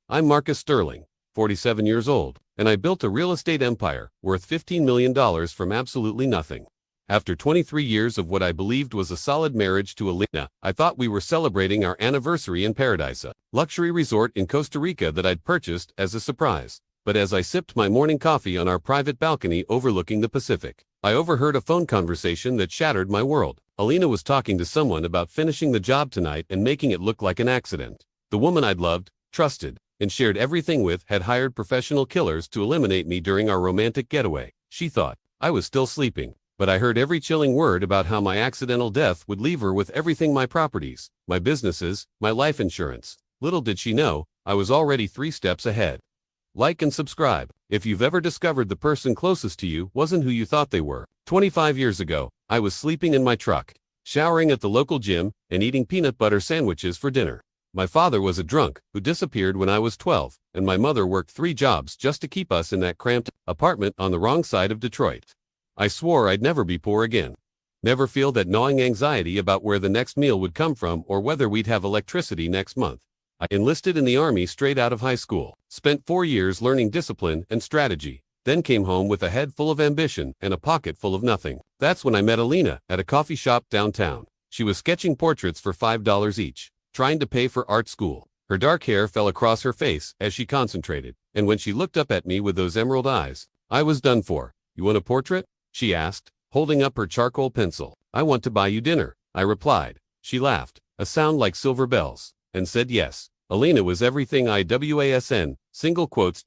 I'm Marcus Sterling, 47 years old, and I built a real estate empire worth $15 million from absolutely nothing. After 23 years of what I believed was a solid marriage to Elena, I thought we were celebrating our anniversary in Paradise, a luxury resort in Costa Rica that I'd purchased as a surprise. But as I sipped my morning coffee on our private balcony overlooking the Pacific, I overheard a phone conversation that shattered my world. Elena was talking to someone about finishing the job tonight and making it look like an accident. The woman I'd loved, trusted, and shared everything with had hired professional killers to eliminate me during our romantic getaway. She thought I was still sleeping, but I heard every chilling word about how my accidental death would leave her with everything: my properties, my businesses, my life insurance. Little did she know, I was already 3 steps ahead. Like and subscribe if you've ever discovered the person closest to you wasn't who you thought they were. 25 years ago, I was sleeping in my truck, showering at the local gym, and eating peanut butter sandwiches for dinner. My father was a drunk who disappeared when I was 12, and my mother worked 3 jobs just to keep us in that cramped apartment on the wrong side of Detroit. I swore I'd never be poor again. Never feel that gnawing anxiety about where the next meal would come from or whether we'd have electricity next month. I enlisted in the Army straight out of high school, spent 4 years learning discipline and strategy, then came home with a head full of ambition and a pocket full of nothing. That's when I met Elena at a coffee shop downtown. She was sketching portraits for $5 each, trying to pay for art school. Her dark hair fell across her face as she concentrated, and when she looked up at me with those emerald eyes, I was done for. "You want a portrait?" she asked, holding up her charcoal pencil. "I want to buy you dinner," I replied. She laughed, a sound like silver bells, and said yes. Elena was everything single quotes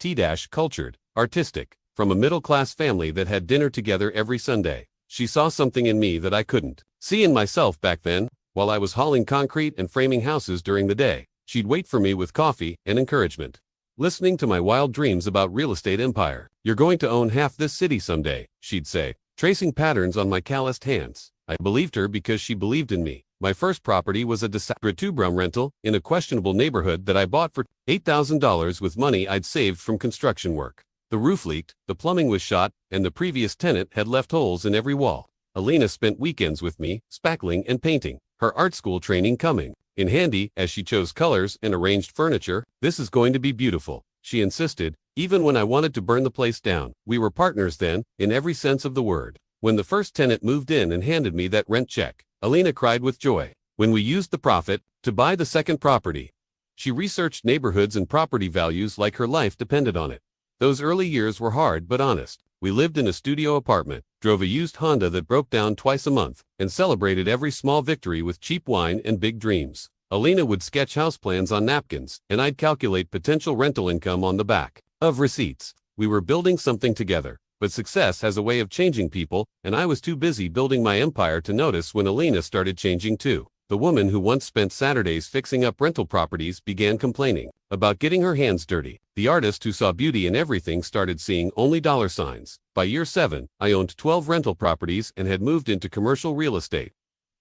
cultured, artistic, from a middle-class family that had dinner together every Sunday. She saw something in me that I couldn't see in myself back then. While I was hauling concrete and framing houses during the day, she'd wait for me with coffee and encouragement. Listening to my wild dreams about real estate empire. "You're going to own half this city someday," she'd say, tracing patterns on my calloused hands. I believed her because she believed in me. My first property was a disaster 2-bedroom rental in a questionable neighborhood that I bought for $8,000 with money I'd saved from construction work. The roof leaked, the plumbing was shot, and the previous tenant had left holes in every wall. Elena spent weekends with me, spackling and painting, her art school training coming in handy as she chose colors and arranged furniture. "This is going to be beautiful," she insisted, even when I wanted to burn the place down. We were partners then, in every sense of the word. When the first tenant moved in and handed me that rent check, Elena cried with joy. When we used the profit to buy the second property, she researched neighborhoods and property values like her life depended on it. Those early years were hard but honest. We lived in a studio apartment, drove a used Honda that broke down twice a month, and celebrated every small victory with cheap wine and big dreams. Elena would sketch house plans on napkins, and I'd calculate potential rental income on the back of receipts. We were building something together, but success has a way of changing people, and I was too busy building my empire to notice when Elena started changing too. The woman who once spent Saturdays fixing up rental properties began complaining about getting her hands dirty. The artist who saw beauty in everything started seeing only dollar signs. By year 7, I owned 12 rental properties and had moved into commercial real estate.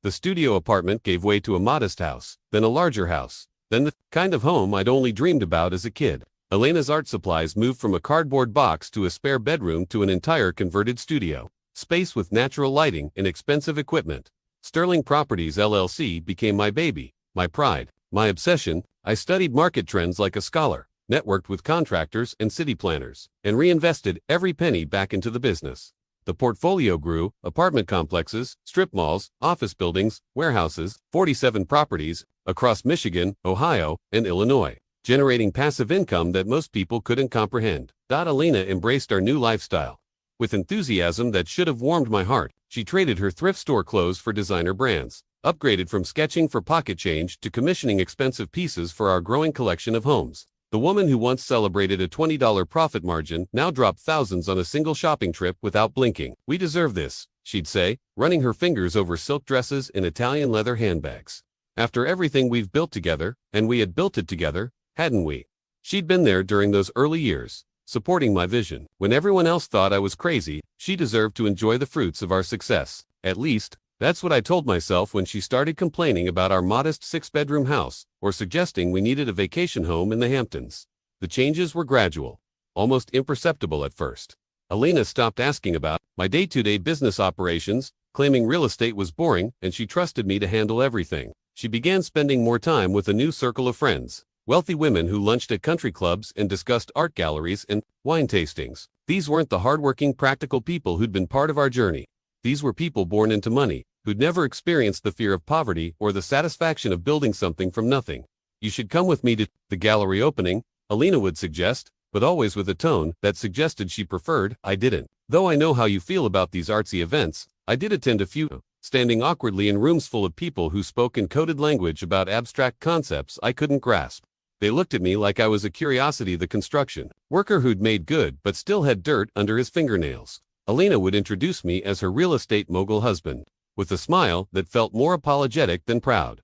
The studio apartment gave way to a modest house, then a larger house, then the kind of home I'd only dreamed about as a kid. Elena's art supplies moved from a cardboard box to a spare bedroom to an entire converted studio space with natural lighting and expensive equipment. Sterling Properties LLC became my baby, my pride, my obsession. I studied market trends like a scholar, networked with contractors and city planners, and reinvested every penny back into the business. The portfolio grew: apartment complexes, strip malls, office buildings, warehouses, 47 properties across Michigan, Ohio, and Illinois, generating passive income that most people couldn't comprehend. Elena embraced our new lifestyle with enthusiasm that should have warmed my heart. She traded her thrift store clothes for designer brands, upgraded from sketching for pocket change to commissioning expensive pieces for our growing collection of homes. The woman who once celebrated a $20 profit margin now dropped thousands on a single shopping trip without blinking. "We deserve this," she'd say, running her fingers over silk dresses and Italian leather handbags. "After everything we've built together," and we had built it together, hadn't we? She'd been there during those early years, supporting my vision. When everyone else thought I was crazy, she deserved to enjoy the fruits of our success. At least, that's what I told myself when she started complaining about our modest 6-bedroom house, or suggesting we needed a vacation home in the Hamptons. The changes were gradual, almost imperceptible at first. Elena stopped asking about my day-to-day business operations, claiming real estate was boring, and she trusted me to handle everything. She began spending more time with a new circle of friends, Wealthy women who lunched at country clubs and discussed art galleries and wine tastings. These weren't the hardworking, practical people who'd been part of our journey. These were people born into money, who'd never experienced the fear of poverty or the satisfaction of building something from nothing. You should come with me to the gallery opening, Elena would suggest, but always with a tone that suggested she preferred I didn't. Though I know how you feel about these artsy events, I did attend a few, standing awkwardly in rooms full of people who spoke in coded language about abstract concepts I couldn't grasp. They looked at me like I was a curiosity, the construction worker who'd made good but still had dirt under his fingernails. Elena would introduce me as her real estate mogul husband, with a smile that felt more apologetic than proud.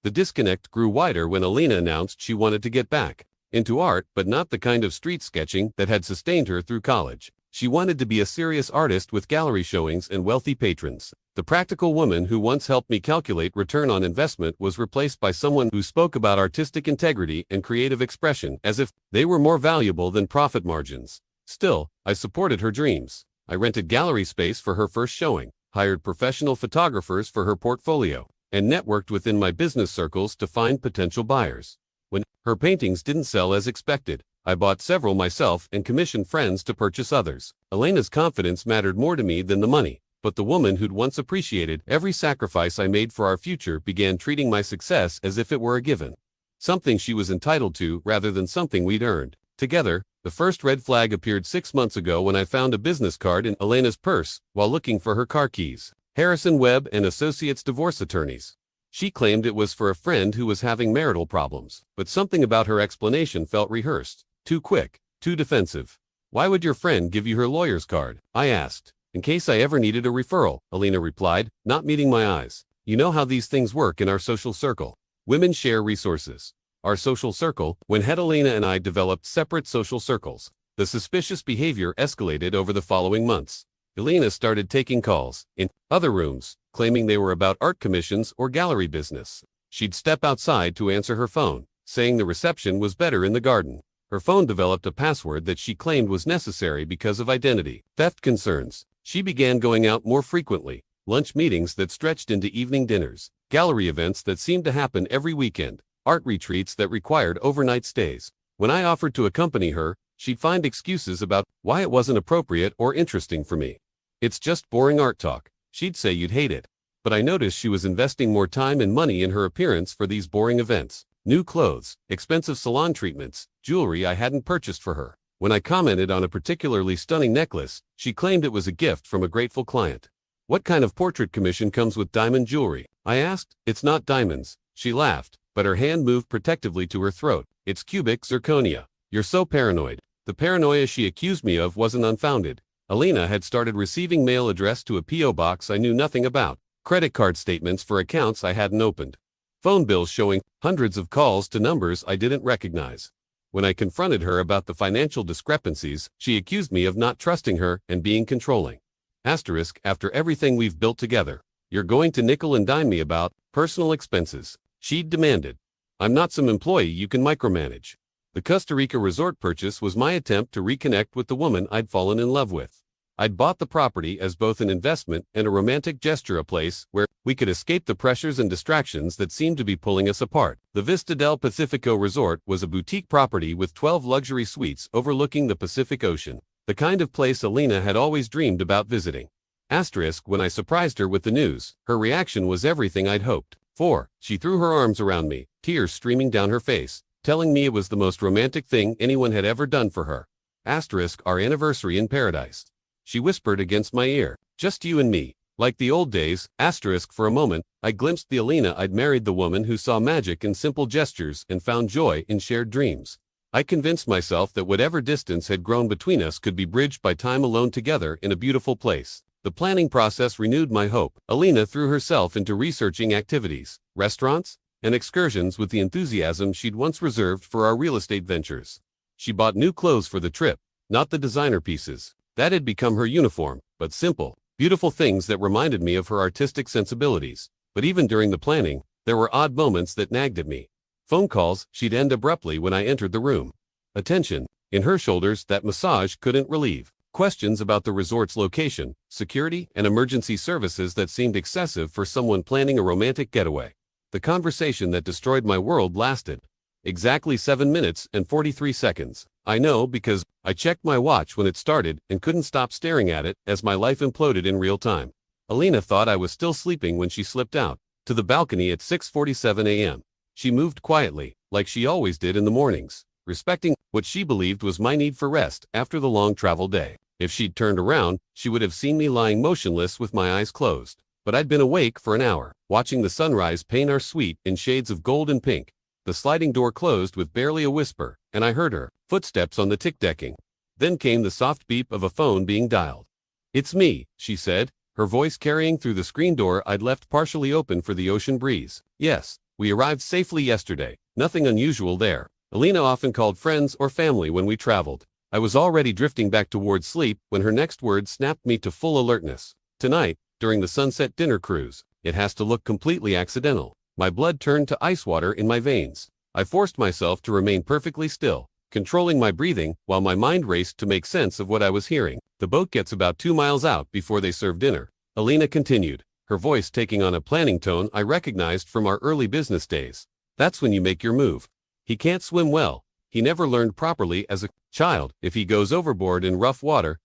The disconnect grew wider when Elena announced she wanted to get back into art, but not the kind of street sketching that had sustained her through college. She wanted to be a serious artist with gallery showings and wealthy patrons. The practical woman who once helped me calculate return on investment was replaced by someone who spoke about artistic integrity and creative expression as if they were more valuable than profit margins. Still, I supported her dreams. I rented gallery space for her first showing, hired professional photographers for her portfolio, and networked within my business circles to find potential buyers. When her paintings didn't sell as expected, I bought several myself and commissioned friends to purchase others. Elena's confidence mattered more to me than the money, but the woman who'd once appreciated every sacrifice I made for our future began treating my success as if it were a given, something she was entitled to rather than something we'd earned. Together, the first red flag appeared 6 months ago when I found a business card in Elena's purse while looking for her car keys. Harrison Webb and Associates Divorce Attorneys. She claimed it was for a friend who was having marital problems, but something about her explanation felt rehearsed, too quick, too defensive. Why would your friend give you her lawyer's card? I asked. In case I ever needed a referral, Elena replied, not meeting my eyes. You know how these things work in our social circle. Women share resources. Our social circle, when head Elena and I developed separate social circles. The suspicious behavior escalated over the following months. Elena started taking calls in other rooms, claiming they were about art commissions or gallery business. She'd step outside to answer her phone, saying the reception was better in the garden. Her phone developed a password that she claimed was necessary because of identity theft concerns. She began going out more frequently, lunch meetings that stretched into evening dinners, gallery events that seemed to happen every weekend, art retreats that required overnight stays. When I offered to accompany her, she'd find excuses about why it wasn't appropriate or interesting for me. It's just boring art talk, she'd say. You'd hate it. But I noticed she was investing more time and money in her appearance for these boring events. New clothes, expensive salon treatments, jewelry I hadn't purchased for her. When I commented on a particularly stunning necklace, she claimed it was a gift from a grateful client. What kind of portrait commission comes with diamond jewelry? I asked. It's not diamonds, she laughed, but her hand moved protectively to her throat. It's cubic zirconia. You're so paranoid. The paranoia she accused me of wasn't unfounded. Elena had started receiving mail addressed to a P.O. box I knew nothing about, credit card statements for accounts I hadn't opened, phone bills showing hundreds of calls to numbers I didn't recognize. When I confronted her about the financial discrepancies, she accused me of not trusting her and being controlling. Asterisk, after everything we've built together, you're going to nickel and dime me about personal expenses, she'd demanded. I'm not some employee you can micromanage. The Costa Rica resort purchase was my attempt to reconnect with the woman I'd fallen in love with. I'd bought the property as both an investment and a romantic gesture, a place where we could escape the pressures and distractions that seemed to be pulling us apart. The Vista del Pacifico resort was a boutique property with 12 luxury suites overlooking the Pacific Ocean, the kind of place Elena had always dreamed about visiting. Asterisk, when I surprised her with the news, her reaction was everything I'd hoped for. She threw her arms around me, tears streaming down her face, telling me it was the most romantic thing anyone had ever done for her. Asterisk, our anniversary in paradise. She whispered against my ear, just you and me, like the old days. Asterisk, for a moment, I glimpsed the Elena I'd married, the woman who saw magic in simple gestures and found joy in shared dreams. I convinced myself that whatever distance had grown between us could be bridged by time alone together in a beautiful place. The planning process renewed my hope. Elena threw herself into researching activities, restaurants, and excursions with the enthusiasm she'd once reserved for our real estate ventures. She bought new clothes for the trip, not the designer pieces that had become her uniform, but simple, beautiful things that reminded me of her artistic sensibilities. But even during the planning, there were odd moments that nagged at me. Phone calls she'd end abruptly when I entered the room. A tension in her shoulders that massage couldn't relieve. Questions about the resort's location, security, and emergency services that seemed excessive for someone planning a romantic getaway. The conversation that destroyed my world lasted. Exactly 7 minutes and 43 seconds. I know because I checked my watch when it started and couldn't stop staring at it as my life imploded in real time. Elena thought I was still sleeping when she slipped out to the balcony at 6:47 a.m. She moved quietly, like she always did in the mornings, respecting what she believed was my need for rest after the long travel day. If she'd turned around, she would have seen me lying motionless with my eyes closed. But I'd been awake for an hour, watching the sunrise paint our suite in shades of gold and pink. The sliding door closed with barely a whisper, and I heard her footsteps on the tick decking. Then came the soft beep of a phone being dialed. "It's me," she said, her voice carrying through the screen door I'd left partially open for the ocean breeze. "Yes, we arrived safely yesterday. Nothing unusual there." Elena often called friends or family when we traveled. I was already drifting back towards sleep when her next word snapped me to full alertness. "Tonight, during the sunset dinner cruise, it has to look completely accidental." My blood turned to ice water in my veins. I forced myself to remain perfectly still, controlling my breathing while my mind raced to make sense of what I was hearing. "The boat gets about 2 miles out before they serve dinner," Elena continued, her voice taking on a planning tone I recognized from our early business days. "That's when you make your move. He can't swim well. He never learned properly as a child. If he goes overboard in rough water, ...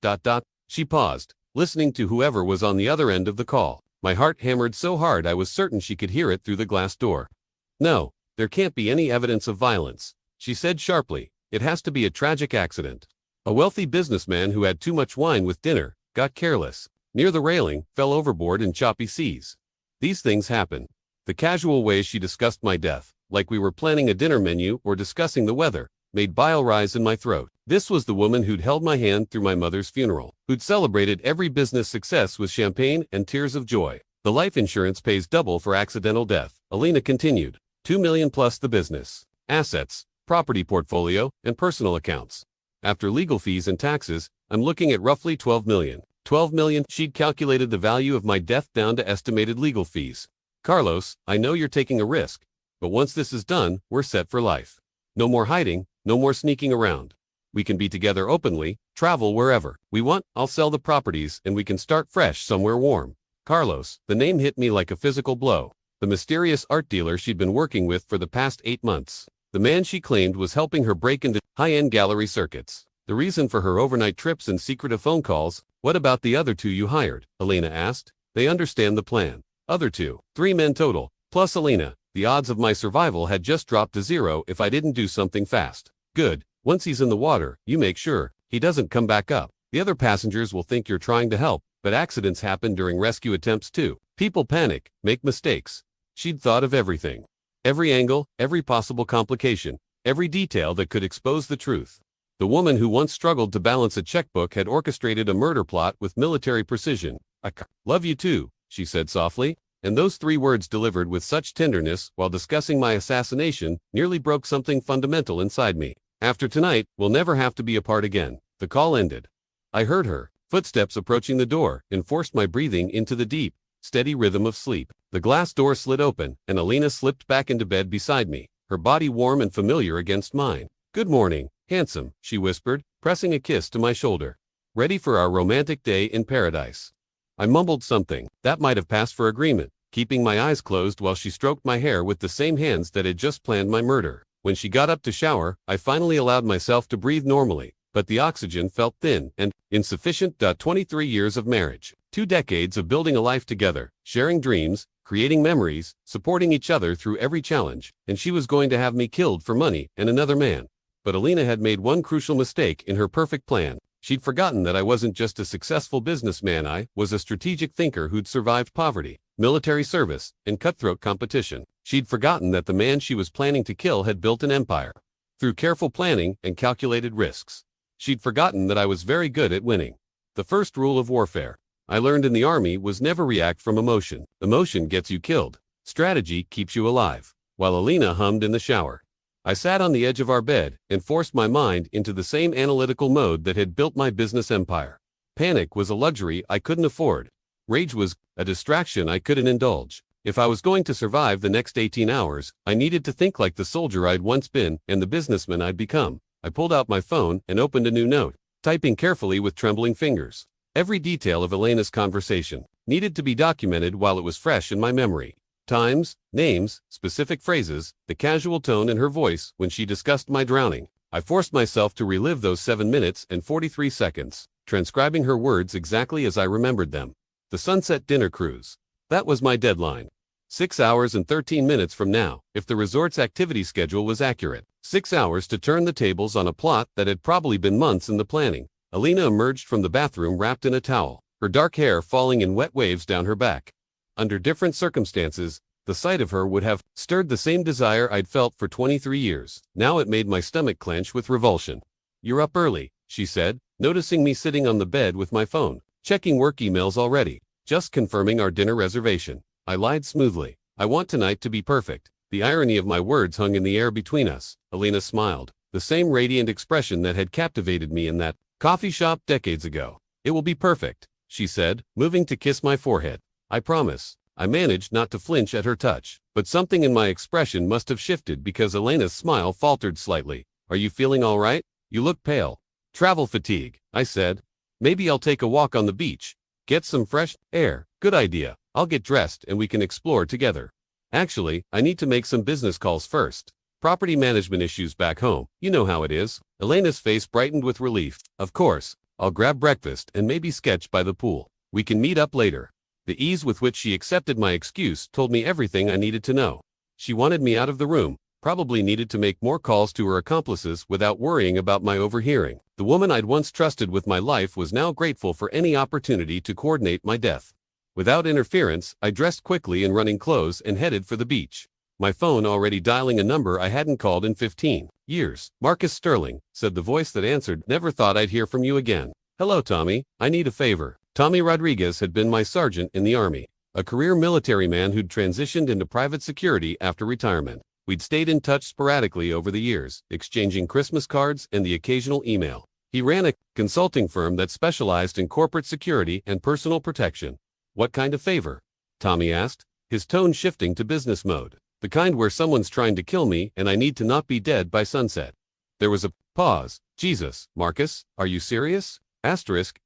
She paused, listening to whoever was on the other end of the call. My heart hammered so hard I was certain she could hear it through the glass door. "No, there can't be any evidence of violence," she said sharply. "It has to be a tragic accident. A wealthy businessman who had too much wine with dinner, got careless, near the railing, fell overboard in choppy seas. These things happen." The casual way she discussed my death, like we were planning a dinner menu or discussing the weather, made bile rise in my throat. This was the woman who'd held my hand through my mother's funeral, who'd celebrated every business success with champagne and tears of joy. "The life insurance pays double for accidental death," Elena continued. $2 million plus the business assets, property portfolio, and personal accounts. After legal fees and taxes, I'm looking at roughly $12 million. $12 million, she'd calculated the value of my death down to estimated legal fees. "Carlos, I know you're taking a risk, but once this is done, we're set for life. No more hiding, no more sneaking around. We can be together openly, travel wherever we want. I'll sell the properties and we can start fresh somewhere warm." Carlos, the name hit me like a physical blow. The mysterious art dealer she'd been working with for the past 8 months. The man she claimed was helping her break into high-end gallery circuits. The reason for her overnight trips and secretive phone calls. "What about the other 2 you hired?" Elena asked. "They understand the plan." "Other 2, 3 men total, plus Elena. The odds of my survival had just dropped to 0 if I didn't do something fast." "Good. Once he's in the water, you make sure he doesn't come back up. The other passengers will think you're trying to help, but accidents happen during rescue attempts too. People panic, make mistakes." She'd thought of everything. Every angle, every possible complication, every detail that could expose the truth. The woman who once struggled to balance a checkbook had orchestrated a murder plot with military precision. "I love you too," she said softly, and those 3 words delivered with such tenderness while discussing my assassination nearly broke something fundamental inside me. "After tonight, we'll never have to be apart again." The call ended. I heard her footsteps approaching the door and forced my breathing into the deep, steady rhythm of sleep. The glass door slid open, and Elena slipped back into bed beside me, her body warm and familiar against mine. "Good morning, handsome," she whispered, pressing a kiss to my shoulder. "Ready for our romantic day in paradise?" I mumbled something that might have passed for agreement, keeping my eyes closed while she stroked my hair with the same hands that had just planned my murder. When she got up to shower, I finally allowed myself to breathe normally, but the oxygen felt thin and insufficient. 23 years of marriage, 2 decades of building a life together, sharing dreams, creating memories, supporting each other through every challenge, and she was going to have me killed for money and another man. But Elena had made one crucial mistake in her perfect plan. She'd forgotten that I wasn't just a successful businessman, I was a strategic thinker who'd survived poverty, military service, and cutthroat competition. She'd forgotten that the man she was planning to kill had built an empire through careful planning and calculated risks. She'd forgotten that I was very good at winning. The first rule of warfare I learned in the army was never react from emotion. Emotion gets you killed. Strategy keeps you alive. While Elena hummed in the shower, I sat on the edge of our bed and forced my mind into the same analytical mode that had built my business empire. Panic was a luxury I couldn't afford. Rage was a distraction I couldn't indulge. If I was going to survive the next 18 hours, I needed to think like the soldier I'd once been and the businessman I'd become. I pulled out my phone and opened a new note, typing carefully with trembling fingers. Every detail of Elena's conversation needed to be documented while it was fresh in my memory. Times, names, specific phrases, the casual tone in her voice when she discussed my drowning. I forced myself to relive those 7 minutes and 43 seconds, transcribing her words exactly as I remembered them. The sunset dinner cruise. That was my deadline. 6 hours and 13 minutes from now, if the resort's activity schedule was accurate. 6 hours to turn the tables on a plot that had probably been months in the planning. Elena emerged from the bathroom wrapped in a towel, her dark hair falling in wet waves down her back. Under different circumstances, the sight of her would have stirred the same desire I'd felt for 23 years. Now it made my stomach clench with revulsion. "You're up early," she said, noticing me sitting on the bed with my phone. "Checking work emails already. Just confirming our dinner reservation." I lied smoothly. "I want tonight to be perfect." The irony of my words hung in the air between us. Elena smiled, the same radiant expression that had captivated me in that coffee shop decades ago. "It will be perfect," she said, moving to kiss my forehead. "I promise." I managed not to flinch at her touch, but something in my expression must have shifted because Elena's smile faltered slightly. "Are you feeling all right? You look pale." "Travel fatigue," I said. "Maybe I'll take a walk on the beach. Get some fresh air." "Good idea. I'll get dressed and we can explore together." "Actually, I need to make some business calls first. Property management issues back home. You know how it is." Elena's face brightened with relief. "Of course. I'll grab breakfast and maybe sketch by the pool. We can meet up later." The ease with which she accepted my excuse told me everything I needed to know. She wanted me out of the room, probably needed to make more calls to her accomplices without worrying about my overhearing. The woman I'd once trusted with my life was now grateful for any opportunity to coordinate my death. Without interference, I dressed quickly in running clothes and headed for the beach. My phone already dialing a number I hadn't called in 15 years. "Marcus Sterling," said the voice that answered. "Never thought I'd hear from you again." "Hello, Tommy. I need a favor." Tommy Rodriguez had been my sergeant in the Army, a career military man who'd transitioned into private security after retirement. We'd stayed in touch sporadically over the years, exchanging Christmas cards and the occasional email. He ran a consulting firm that specialized in corporate security and personal protection. "What kind of favor?" Tommy asked, his tone shifting to business mode. "The kind where someone's trying to kill me and I need to not be dead by sunset." There was a pause. "Jesus, Marcus, are you serious?"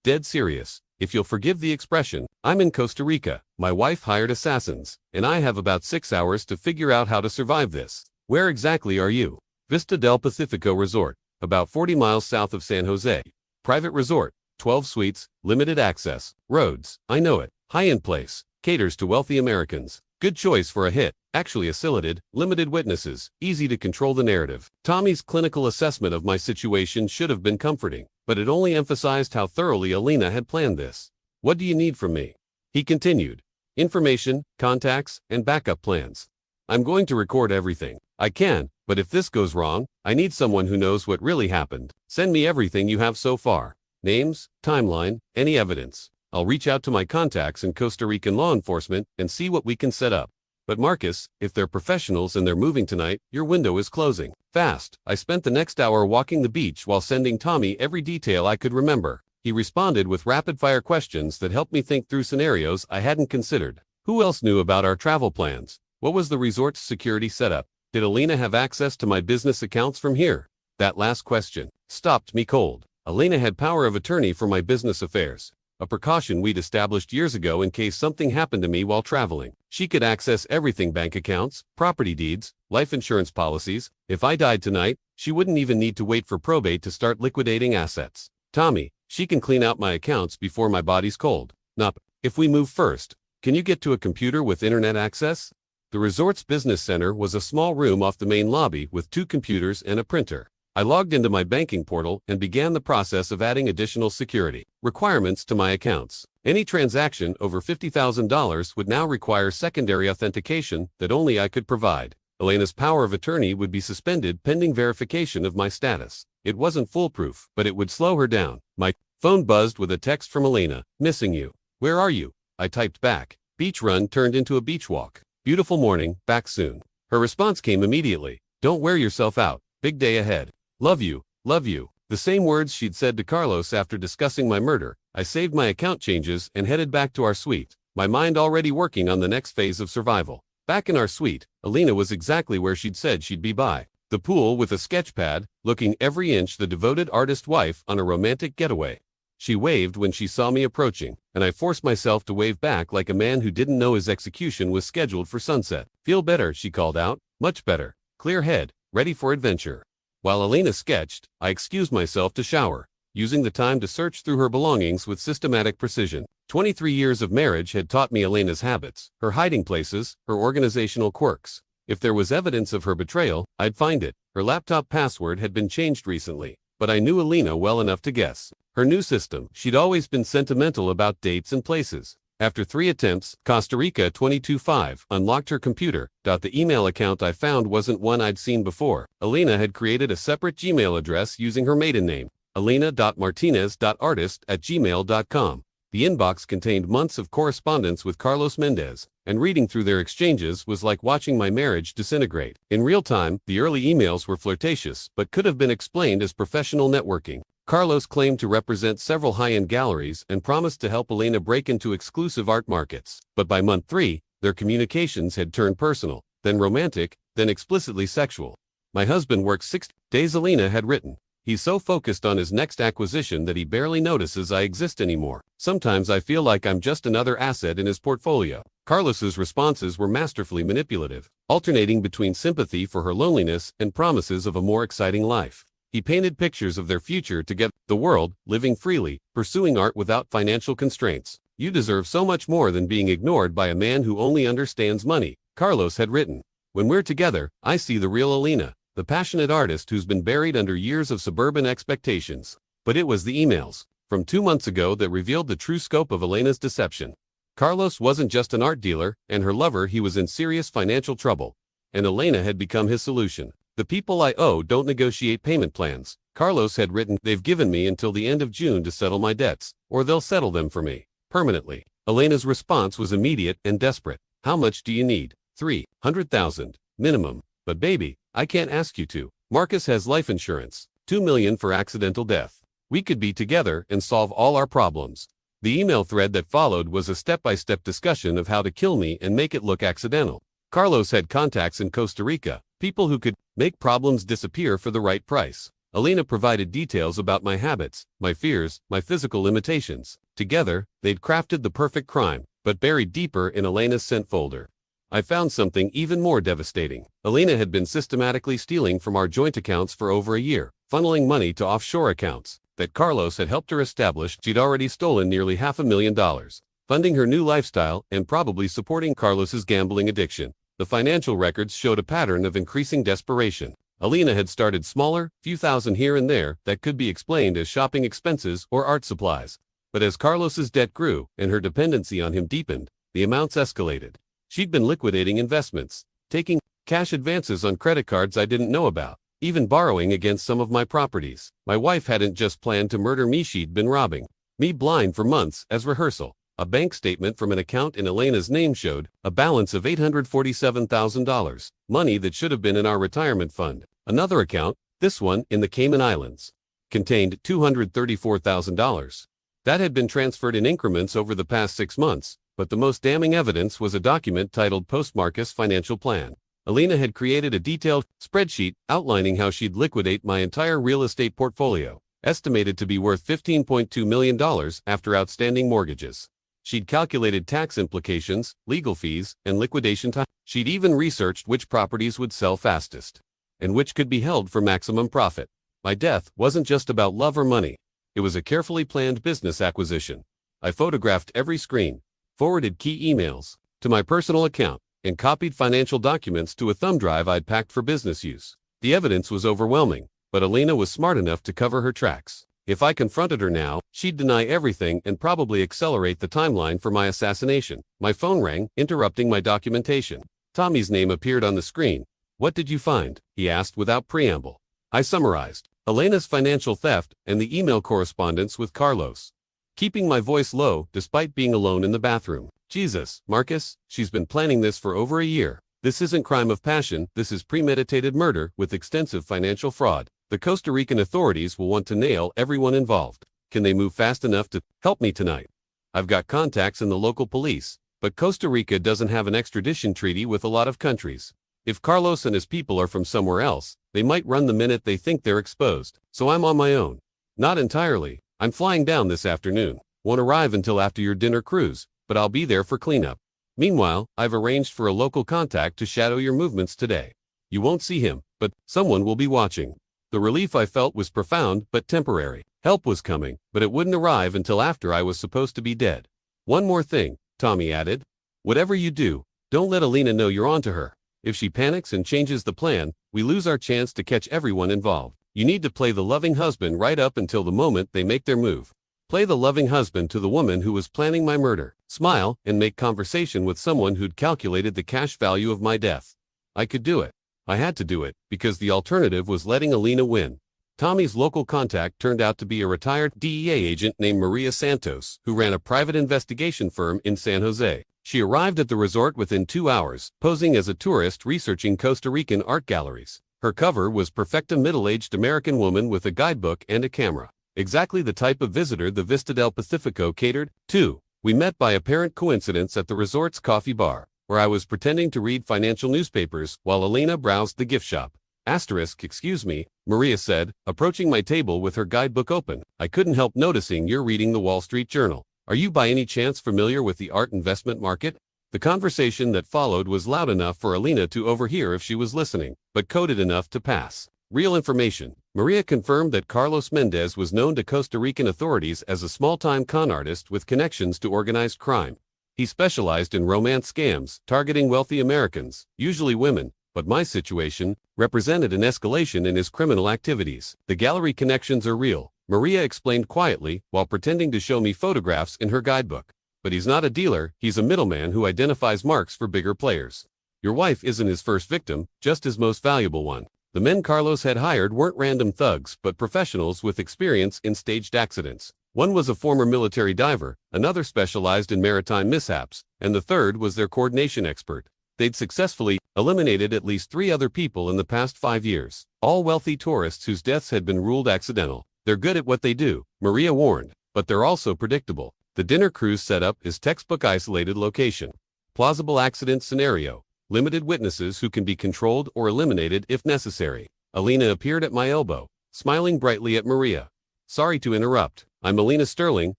Dead serious. If you'll forgive the expression, I'm in Costa Rica. My wife hired assassins, and I have about 6 hours to figure out how to survive this. "Where exactly are you?" "Vista del Pacifico Resort, about 40 miles south of San Jose. Private resort, 12 suites, limited access, roads, I know it, high-end place, caters to wealthy Americans. Good choice for a hit, actually a silhouetted, limited witnesses, easy to control the narrative." Tommy's clinical assessment of my situation should have been comforting, but it only emphasized how thoroughly Elena had planned this. "What do you need from me?" he continued. "Information, contacts, and backup plans. I'm going to record everything I can, but if this goes wrong, I need someone who knows what really happened. Send me everything you have so far. Names, timeline, any evidence. I'll reach out to my contacts in Costa Rican law enforcement and see what we can set up. But Marcus, if they're professionals and they're moving tonight, your window is closing. Fast." I spent the next hour walking the beach while sending Tommy every detail I could remember. He responded with rapid-fire questions that helped me think through scenarios I hadn't considered. Who else knew about our travel plans? What was the resort's security setup? Did Elena have access to my business accounts from here? That last question stopped me cold. Elena had power of attorney for my business affairs, a precaution we'd established years ago in case something happened to me while traveling. She could access everything: bank accounts, property deeds, life insurance policies. If I died tonight, she wouldn't even need to wait for probate to start liquidating assets. "Tommy, she can clean out my accounts before my body's cold." "Nup. If we move first, can you get to a computer with internet access?" The resort's business center was a small room off the main lobby with 2 computers and a printer. I logged into my banking portal and began the process of adding additional security requirements to my accounts. Any transaction over $50,000 would now require secondary authentication that only I could provide. Elena's power of attorney would be suspended pending verification of my status. It wasn't foolproof, but it would slow her down. My phone buzzed with a text from Elena. "Missing you. Where are you?" I typed back. "Beach run turned into a beach walk. Beautiful morning, back soon." Her response came immediately. "Don't wear yourself out. Big day ahead. Love you, love you." The same words she'd said to Carlos after discussing my murder. I saved my account changes and headed back to our suite, my mind already working on the next phase of survival. Back in our suite, Elena was exactly where she'd said she'd be by the pool with a sketch pad, looking every inch the devoted artist wife on a romantic getaway. She waved when she saw me approaching, and I forced myself to wave back like a man who didn't know his execution was scheduled for sunset. "Feel better," she called out. "Much better. Clear head, ready for adventure." While Elena sketched, I excused myself to shower, using the time to search through her belongings with systematic precision. 23 years of marriage had taught me Elena's habits, her hiding places, her organizational quirks. If there was evidence of her betrayal, I'd find it. Her laptop password had been changed recently, but I knew Elena well enough to guess. Her new system, she'd always been sentimental about dates and places. After 3 attempts, Costa Rica 225 unlocked her computer. The email account I found wasn't one I'd seen before. Elena had created a separate Gmail address using her maiden name, elena.martinez.artist@gmail.com. The inbox contained months of correspondence with Carlos Mendez, and reading through their exchanges was like watching my marriage disintegrate. In real time, the early emails were flirtatious, but could have been explained as professional networking. Carlos claimed to represent several high-end galleries and promised to help Elena break into exclusive art markets. But by month 3, their communications had turned personal, then romantic, then explicitly sexual. "My husband works 6 days," Elena had written. "He's so focused on his next acquisition that he barely notices I exist anymore. Sometimes I feel like I'm just another asset in his portfolio." Carlos's responses were masterfully manipulative, alternating between sympathy for her loneliness and promises of a more exciting life. He painted pictures of their future together, the world, living freely, pursuing art without financial constraints. "You deserve so much more than being ignored by a man who only understands money," Carlos had written. "When we're together, I see the real Elena, the passionate artist who's been buried under years of suburban expectations." But it was the emails from 2 months ago that revealed the true scope of Elena's deception. Carlos wasn't just an art dealer, and her lover, he was in serious financial trouble. And Elena had become his solution. "The people I owe don't negotiate payment plans," Carlos had written. "They've given me until the end of June to settle my debts, or they'll settle them for me, permanently." Elena's response was immediate and desperate. "How much do you need?" $300,000, minimum. "But baby, I can't ask you to. Marcus has life insurance, $2 million for accidental death. We could be together and solve all our problems." The email thread that followed was a step-by-step discussion of how to kill me and make it look accidental. Carlos had contacts in Costa Rica, people who could make problems disappear for the right price. Elena provided details about my habits, my fears, my physical limitations. Together, they'd crafted the perfect crime, but buried deeper in Elena's sent folder, I found something even more devastating. Elena had been systematically stealing from our joint accounts for over a year, funneling money to offshore accounts that Carlos had helped her establish. She'd already stolen nearly $500,000, funding her new lifestyle and probably supporting Carlos's gambling addiction. The financial records showed a pattern of increasing desperation. Elena had started smaller, few thousand here and there, that could be explained as shopping expenses or art supplies. But as Carlos's debt grew and her dependency on him deepened, the amounts escalated. She'd been liquidating investments, taking cash advances on credit cards I didn't know about, even borrowing against some of my properties. My wife hadn't just planned to murder me, she'd been robbing me blind for months as rehearsal. A bank statement from an account in Elena's name showed a balance of $847,000, money that should have been in our retirement fund. Another account, this one in the Cayman Islands, contained $234,000. That had been transferred in increments over the past 6 months, but the most damning evidence was a document titled Post-Marcus Financial Plan. Elena had created a detailed spreadsheet outlining how she'd liquidate my entire real estate portfolio, estimated to be worth $15.2 million after outstanding mortgages. She'd calculated tax implications, legal fees, and liquidation time. She'd even researched which properties would sell fastest, and which could be held for maximum profit. My death wasn't just about love or money. It was a carefully planned business acquisition. I photographed every screen, forwarded key emails to my personal account, and copied financial documents to a thumb drive I'd packed for business use. The evidence was overwhelming, but Elena was smart enough to cover her tracks. If I confronted her now, she'd deny everything and probably accelerate the timeline for my assassination. My phone rang, interrupting my documentation. Tommy's name appeared on the screen. "What did you find?" he asked without preamble. I summarized Elena's financial theft and the email correspondence with Carlos, keeping my voice low despite being alone in the bathroom. "Jesus, Marcus, she's been planning this for over a year. This isn't crime of passion, this is premeditated murder with extensive financial fraud. The Costa Rican authorities will want to nail everyone involved. Can they move fast enough to help me tonight? I've got contacts in the local police, but Costa Rica doesn't have an extradition treaty with a lot of countries. If Carlos and his people are from somewhere else, they might run the minute they think they're exposed. So I'm on my own." Not entirely. I'm flying down this afternoon. Won't arrive until after your dinner cruise, but I'll be there for cleanup. Meanwhile, I've arranged for a local contact to shadow your movements today. You won't see him, but someone will be watching. The relief I felt was profound but temporary. Help was coming, but it wouldn't arrive until after I was supposed to be dead. One more thing, Tommy added. Whatever you do, don't let Elena know you're onto her. If she panics and changes the plan, we lose our chance to catch everyone involved. You need to play the loving husband right up until the moment they make their move. Play the loving husband to the woman who was planning my murder. Smile and make conversation with someone who'd calculated the cash value of my death. I could do it. I had to do it, because the alternative was letting Elena win. Tommy's local contact turned out to be a retired DEA agent named Maria Santos, who ran a private investigation firm in San Jose. She arrived at the resort within 2 hours, posing as a tourist researching Costa Rican art galleries. Her cover was perfecta middle-aged American woman with a guidebook and a camera. Exactly the type of visitor the Vista del Pacifico catered to. We met by apparent coincidence at the resort's coffee bar, where I was pretending to read financial newspapers while Elena browsed the gift shop. Excuse me, Maria said, approaching my table with her guidebook open. I couldn't help noticing you're reading the Wall Street Journal. Are you by any chance familiar with the art investment market? The conversation that followed was loud enough for Elena to overhear if she was listening, but coded enough to pass. Real information. Maria confirmed that Carlos Mendez was known to Costa Rican authorities as a small-time con artist with connections to organized crime. He specialized in romance scams, targeting wealthy Americans, usually women, but my situation represented an escalation in his criminal activities. The gallery connections are real, Maria explained quietly while pretending to show me photographs in her guidebook. But he's not a dealer, he's a middleman who identifies marks for bigger players. Your wife isn't his first victim, just his most valuable one. The men Carlos had hired weren't random thugs, but professionals with experience in staged accidents. One was a former military diver, another specialized in maritime mishaps, and the third was their coordination expert. They'd successfully eliminated at least 3 other people in the past 5 years, all wealthy tourists whose deaths had been ruled accidental. They're good at what they do, Maria warned, but they're also predictable. The dinner cruise setup is textbook isolated location. Plausible accident scenario. Limited witnesses who can be controlled or eliminated if necessary. Elena appeared at my elbow, smiling brightly at Maria. Sorry to interrupt. I'm Elena Sterling,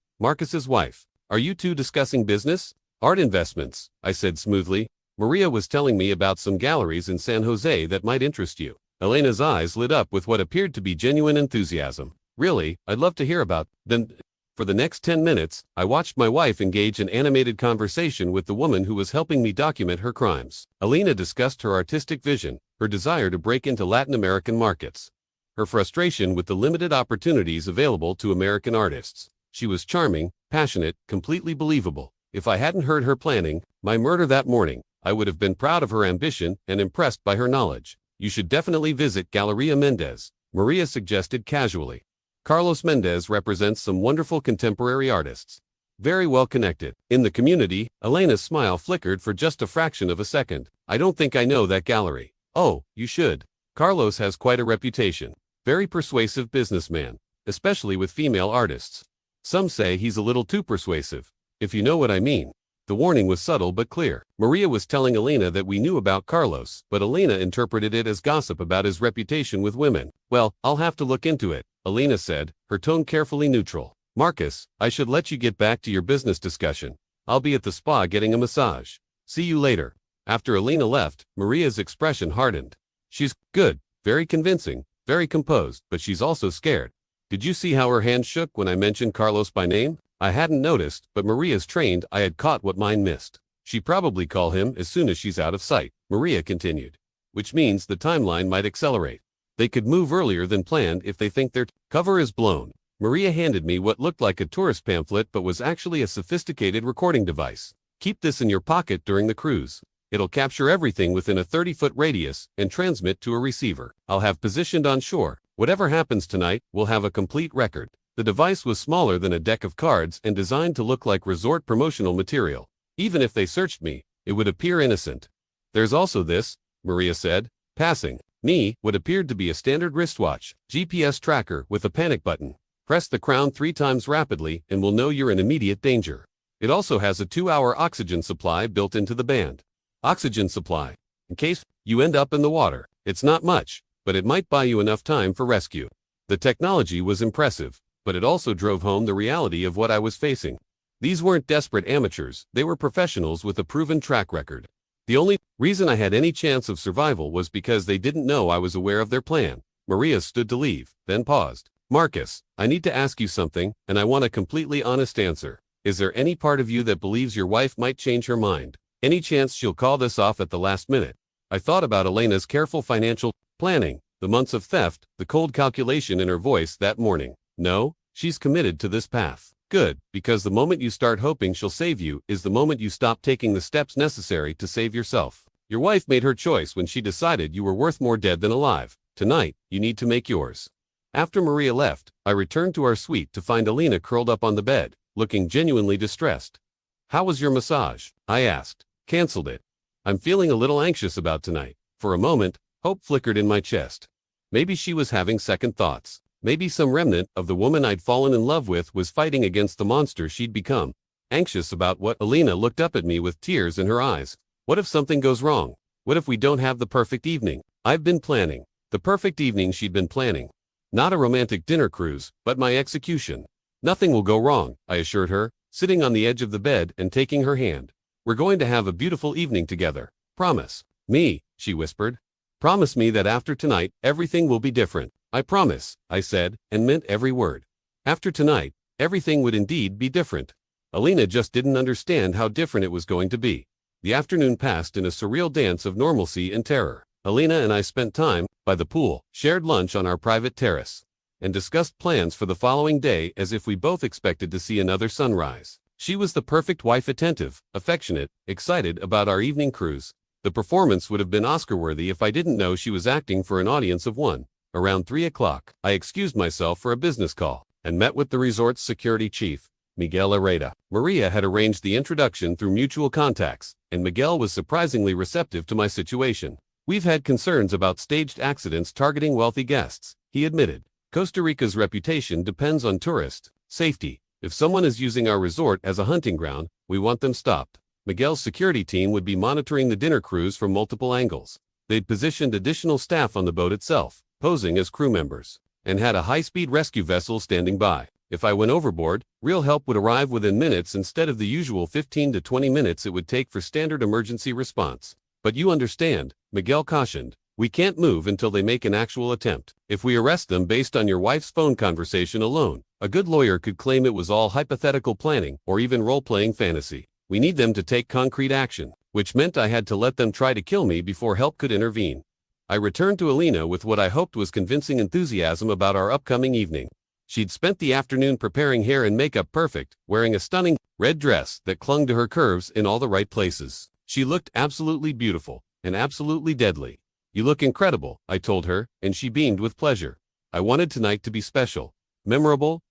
Marcus's wife. Are you two discussing business? Art investments, I said smoothly. Maria was telling me about some galleries in San Jose that might interest you. Elena's eyes lit up with what appeared to be genuine enthusiasm. Really, I'd love to hear about them. For the next 10 minutes, I watched my wife engage in animated conversation with the woman who was helping me document her crimes. Elena discussed her artistic vision, her desire to break into Latin American markets, her frustration with the limited opportunities available to American artists. She was charming, passionate, completely believable. If I hadn't heard her planning my murder that morning, I would have been proud of her ambition and impressed by her knowledge. You should definitely visit Galleria Mendez, Maria suggested casually. Carlos Mendez represents some wonderful contemporary artists. Very well connected. In the community, Elena's smile flickered for just a fraction of a second. I don't think I know that gallery. Oh, you should. Carlos has quite a reputation. Very persuasive businessman, especially with female artists. Some say he's a little too persuasive, if you know what I mean. The warning was subtle but clear. Maria was telling Elena that we knew about Carlos, but Elena interpreted it as gossip about his reputation with women. Well, I'll have to look into it, Elena said, her tone carefully neutral. Marcus, I should let you get back to your business discussion. I'll be at the spa getting a massage. See you later. After Elena left, Maria's expression hardened. She's good, very convincing, very composed, but she's also scared. Did you see how her hand shook when I mentioned Carlos by name? I hadn't noticed, but Maria's trained. I had caught what mine missed. She probably call him as soon as she's out of sight, Maria continued. Which means the timeline might accelerate. They could move earlier than planned if they think their cover is blown. Maria handed me what looked like a tourist pamphlet but was actually a sophisticated recording device. Keep this in your pocket during the cruise. It'll capture everything within a 30-foot radius and transmit to a receiver I'll have positioned on shore. Whatever happens tonight, we'll have a complete record. The device was smaller than a deck of cards and designed to look like resort promotional material. Even if they searched me, it would appear innocent. There's also this, Maria said, passing me what appeared to be a standard wristwatch, GPS tracker with a panic button. Press the crown 3 times rapidly and we'll know you're in immediate danger. It also has a 2-hour oxygen supply built into the band. Oxygen supply. In case you end up in the water. It's not much, but it might buy you enough time for rescue. The technology was impressive, but it also drove home the reality of what I was facing. These weren't desperate amateurs, they were professionals with a proven track record. The only reason I had any chance of survival was because they didn't know I was aware of their plan. Maria stood to leave, then paused. Marcus, I need to ask you something, and I want a completely honest answer. Is there any part of you that believes your wife might change her mind? Any chance she'll call this off at the last minute? I thought about Elena's careful financial planning, the months of theft, the cold calculation in her voice that morning. No, she's committed to this path. Good, because the moment you start hoping she'll save you is the moment you stop taking the steps necessary to save yourself. Your wife made her choice when she decided you were worth more dead than alive. Tonight, you need to make yours. After Maria left, I returned to our suite to find Elena curled up on the bed, looking genuinely distressed. How was your massage? I asked. Cancelled it. I'm feeling a little anxious about tonight. For a moment, hope flickered in my chest. Maybe she was having second thoughts. Maybe some remnant of the woman I'd fallen in love with was fighting against the monster she'd become. Anxious about what? Elena looked up at me with tears in her eyes. What if something goes wrong? What if we don't have the perfect evening? I've been planning. The perfect evening she'd been planning. Not a romantic dinner cruise, but my execution. Nothing will go wrong, I assured her, sitting on the edge of the bed and taking her hand. We're going to have a beautiful evening together. Promise. Me, she whispered. Promise me that after tonight, everything will be different. I promise, I said, and meant every word. After tonight, everything would indeed be different. Elena just didn't understand how different it was going to be. The afternoon passed in a surreal dance of normalcy and terror. Elena and I spent time by the pool, shared lunch on our private terrace, and discussed plans for the following day as if we both expected to see another sunrise. She was the perfect wife, attentive, affectionate, excited about our evening cruise. The performance would have been Oscar-worthy if I didn't know she was acting for an audience of one. Around 3 o'clock, I excused myself for a business call and met with the resort's security chief, Miguel Herrera. Maria had arranged the introduction through mutual contacts, and Miguel was surprisingly receptive to my situation. We've had concerns about staged accidents targeting wealthy guests, he admitted. Costa Rica's reputation depends on tourist safety. If someone is using our resort as a hunting ground, we want them stopped. Miguel's security team would be monitoring the dinner cruise from multiple angles. They'd positioned additional staff on the boat itself, posing as crew members, and had a high-speed rescue vessel standing by. If I went overboard, real help would arrive within minutes instead of the usual 15 to 20 minutes it would take for standard emergency response. But you understand, Miguel cautioned, we can't move until they make an actual attempt. If we arrest them based on your wife's phone conversation alone, a good lawyer could claim it was all hypothetical planning or even role-playing fantasy. We need them to take concrete action, which meant I had to let them try to kill me before help could intervene. I returned to Elena with what I hoped was convincing enthusiasm about our upcoming evening. She'd spent the afternoon preparing hair and makeup perfect, wearing a stunning red dress that clung to her curves in all the right places. She looked absolutely beautiful and absolutely deadly. You look incredible, I told her, and she beamed with pleasure. I wanted tonight to be special. Memorable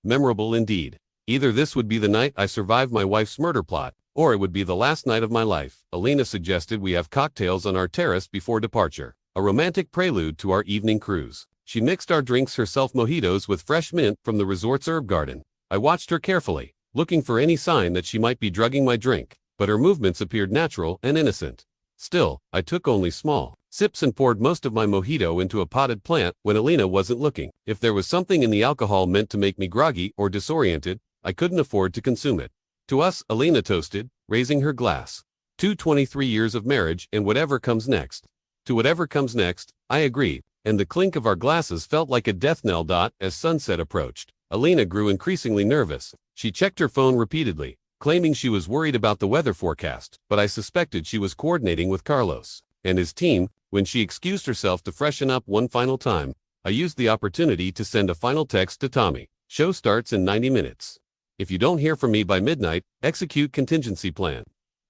indeed. Either this would be the night I survived my wife's murder plot, or it would be the last night of my life. Elena suggested we have cocktails on our terrace before departure, a romantic prelude to our evening cruise. She mixed our drinks herself, mojitos with fresh mint from the resort's herb garden. I watched her carefully, looking for any sign that she might be drugging my drink, but her movements appeared natural and innocent. Still, I took only small sips and poured most of my mojito into a potted plant when Elena wasn't looking. If there was something in the alcohol meant to make me groggy or disoriented, I couldn't afford to consume it. To us, Elena toasted, raising her glass. To 23 years of marriage and whatever comes next. To whatever comes next, I agreed, and the clink of our glasses felt like a death knell. As sunset approached, Elena grew increasingly nervous. She checked her phone repeatedly, claiming she was worried about the weather forecast, but I suspected she was coordinating with Carlos and his team. When she excused herself to freshen up one final time, I used the opportunity to send a final text to Tommy. Show starts in 90 minutes. If you don't hear from me by midnight, execute contingency plan.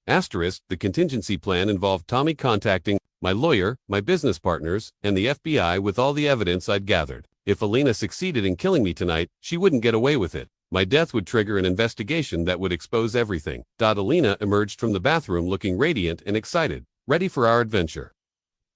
Asterisk, the contingency plan involved Tommy contacting my lawyer, my business partners, and the FBI with all the evidence I'd gathered. If Elena succeeded in killing me tonight, she wouldn't get away with it. My death would trigger an investigation that would expose everything. Elena emerged from the bathroom looking radiant and excited, ready for our adventure.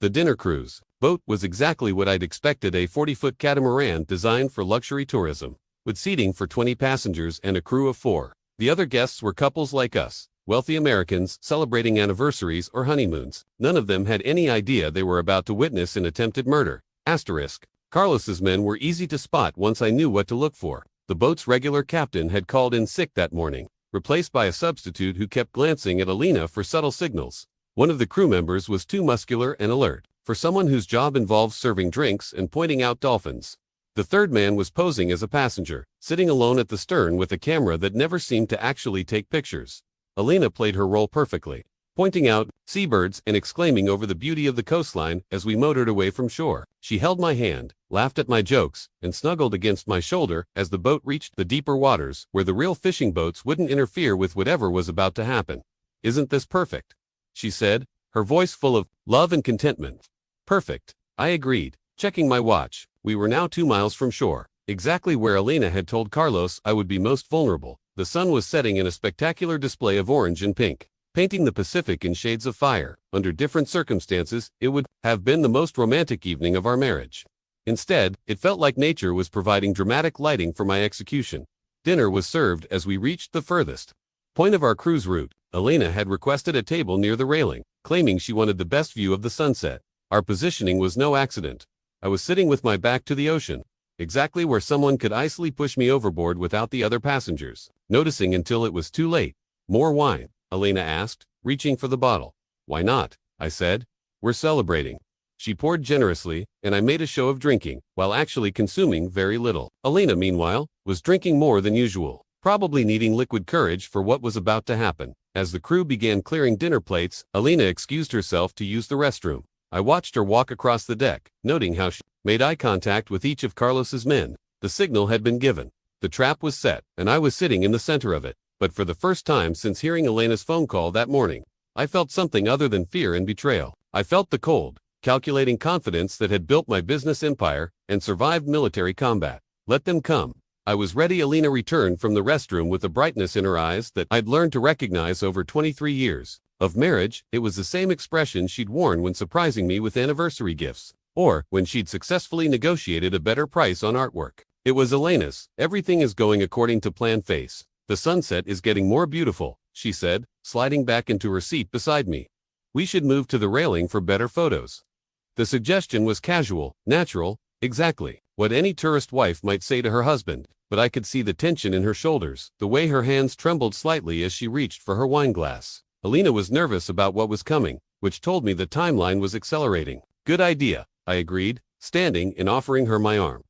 The dinner cruise boat was exactly what I'd expected, a 40-foot catamaran designed for luxury tourism, with seating for 20 passengers and a crew of 4. The other guests were couples like us, wealthy Americans celebrating anniversaries or honeymoons. None of them had any idea they were about to witness an attempted murder. Asterisk. Carlos's men were easy to spot once I knew what to look for. The boat's regular captain had called in sick that morning, replaced by a substitute who kept glancing at Elena for subtle signals. One of the crew members was too muscular and alert for someone whose job involves serving drinks and pointing out dolphins. The third man was posing as a passenger, sitting alone at the stern with a camera that never seemed to actually take pictures. Elena played her role perfectly, pointing out seabirds and exclaiming over the beauty of the coastline as we motored away from shore. She held my hand, laughed at my jokes, and snuggled against my shoulder as the boat reached the deeper waters where the real fishing boats wouldn't interfere with whatever was about to happen. "Isn't this perfect?" she said, her voice full of love and contentment. "Perfect," I agreed, checking my watch. We were now 2 miles from shore, exactly where Elena had told Carlos I would be most vulnerable. The sun was setting in a spectacular display of orange and pink, painting the Pacific in shades of fire. Under different circumstances, it would have been the most romantic evening of our marriage. Instead, it felt like nature was providing dramatic lighting for my execution. Dinner was served as we reached the furthest point of our cruise route. Elena had requested a table near the railing, claiming she wanted the best view of the sunset. Our positioning was no accident. I was sitting with my back to the ocean, exactly where someone could easily push me overboard without the other passengers noticing until it was too late. "More wine?" Elena asked, reaching for the bottle. "Why not?" I said. "We're celebrating." She poured generously, and I made a show of drinking, while actually consuming very little. Elena, meanwhile, was drinking more than usual, probably needing liquid courage for what was about to happen. As the crew began clearing dinner plates, Elena excused herself to use the restroom. I watched her walk across the deck, noting how she made eye contact with each of Carlos's men. The signal had been given. The trap was set, and I was sitting in the center of it. But for the first time since hearing Elena's phone call that morning, I felt something other than fear and betrayal. I felt the cold, calculating confidence that had built my business empire and survived military combat. Let them come. I was ready. Elena returned from the restroom with a brightness in her eyes that I'd learned to recognize over 23 years of marriage. It was the same expression she'd worn when surprising me with anniversary gifts, or when she'd successfully negotiated a better price on artwork. It was Elena's "everything is going according to plan" face. "The sunset is getting more beautiful," she said, sliding back into her seat beside me. "We should move to the railing for better photos." The suggestion was casual, natural, exactly what any tourist wife might say to her husband, but I could see the tension in her shoulders, the way her hands trembled slightly as she reached for her wine glass. Elena was nervous about what was coming, which told me the timeline was accelerating. "Good idea," I agreed, standing and offering her my arm.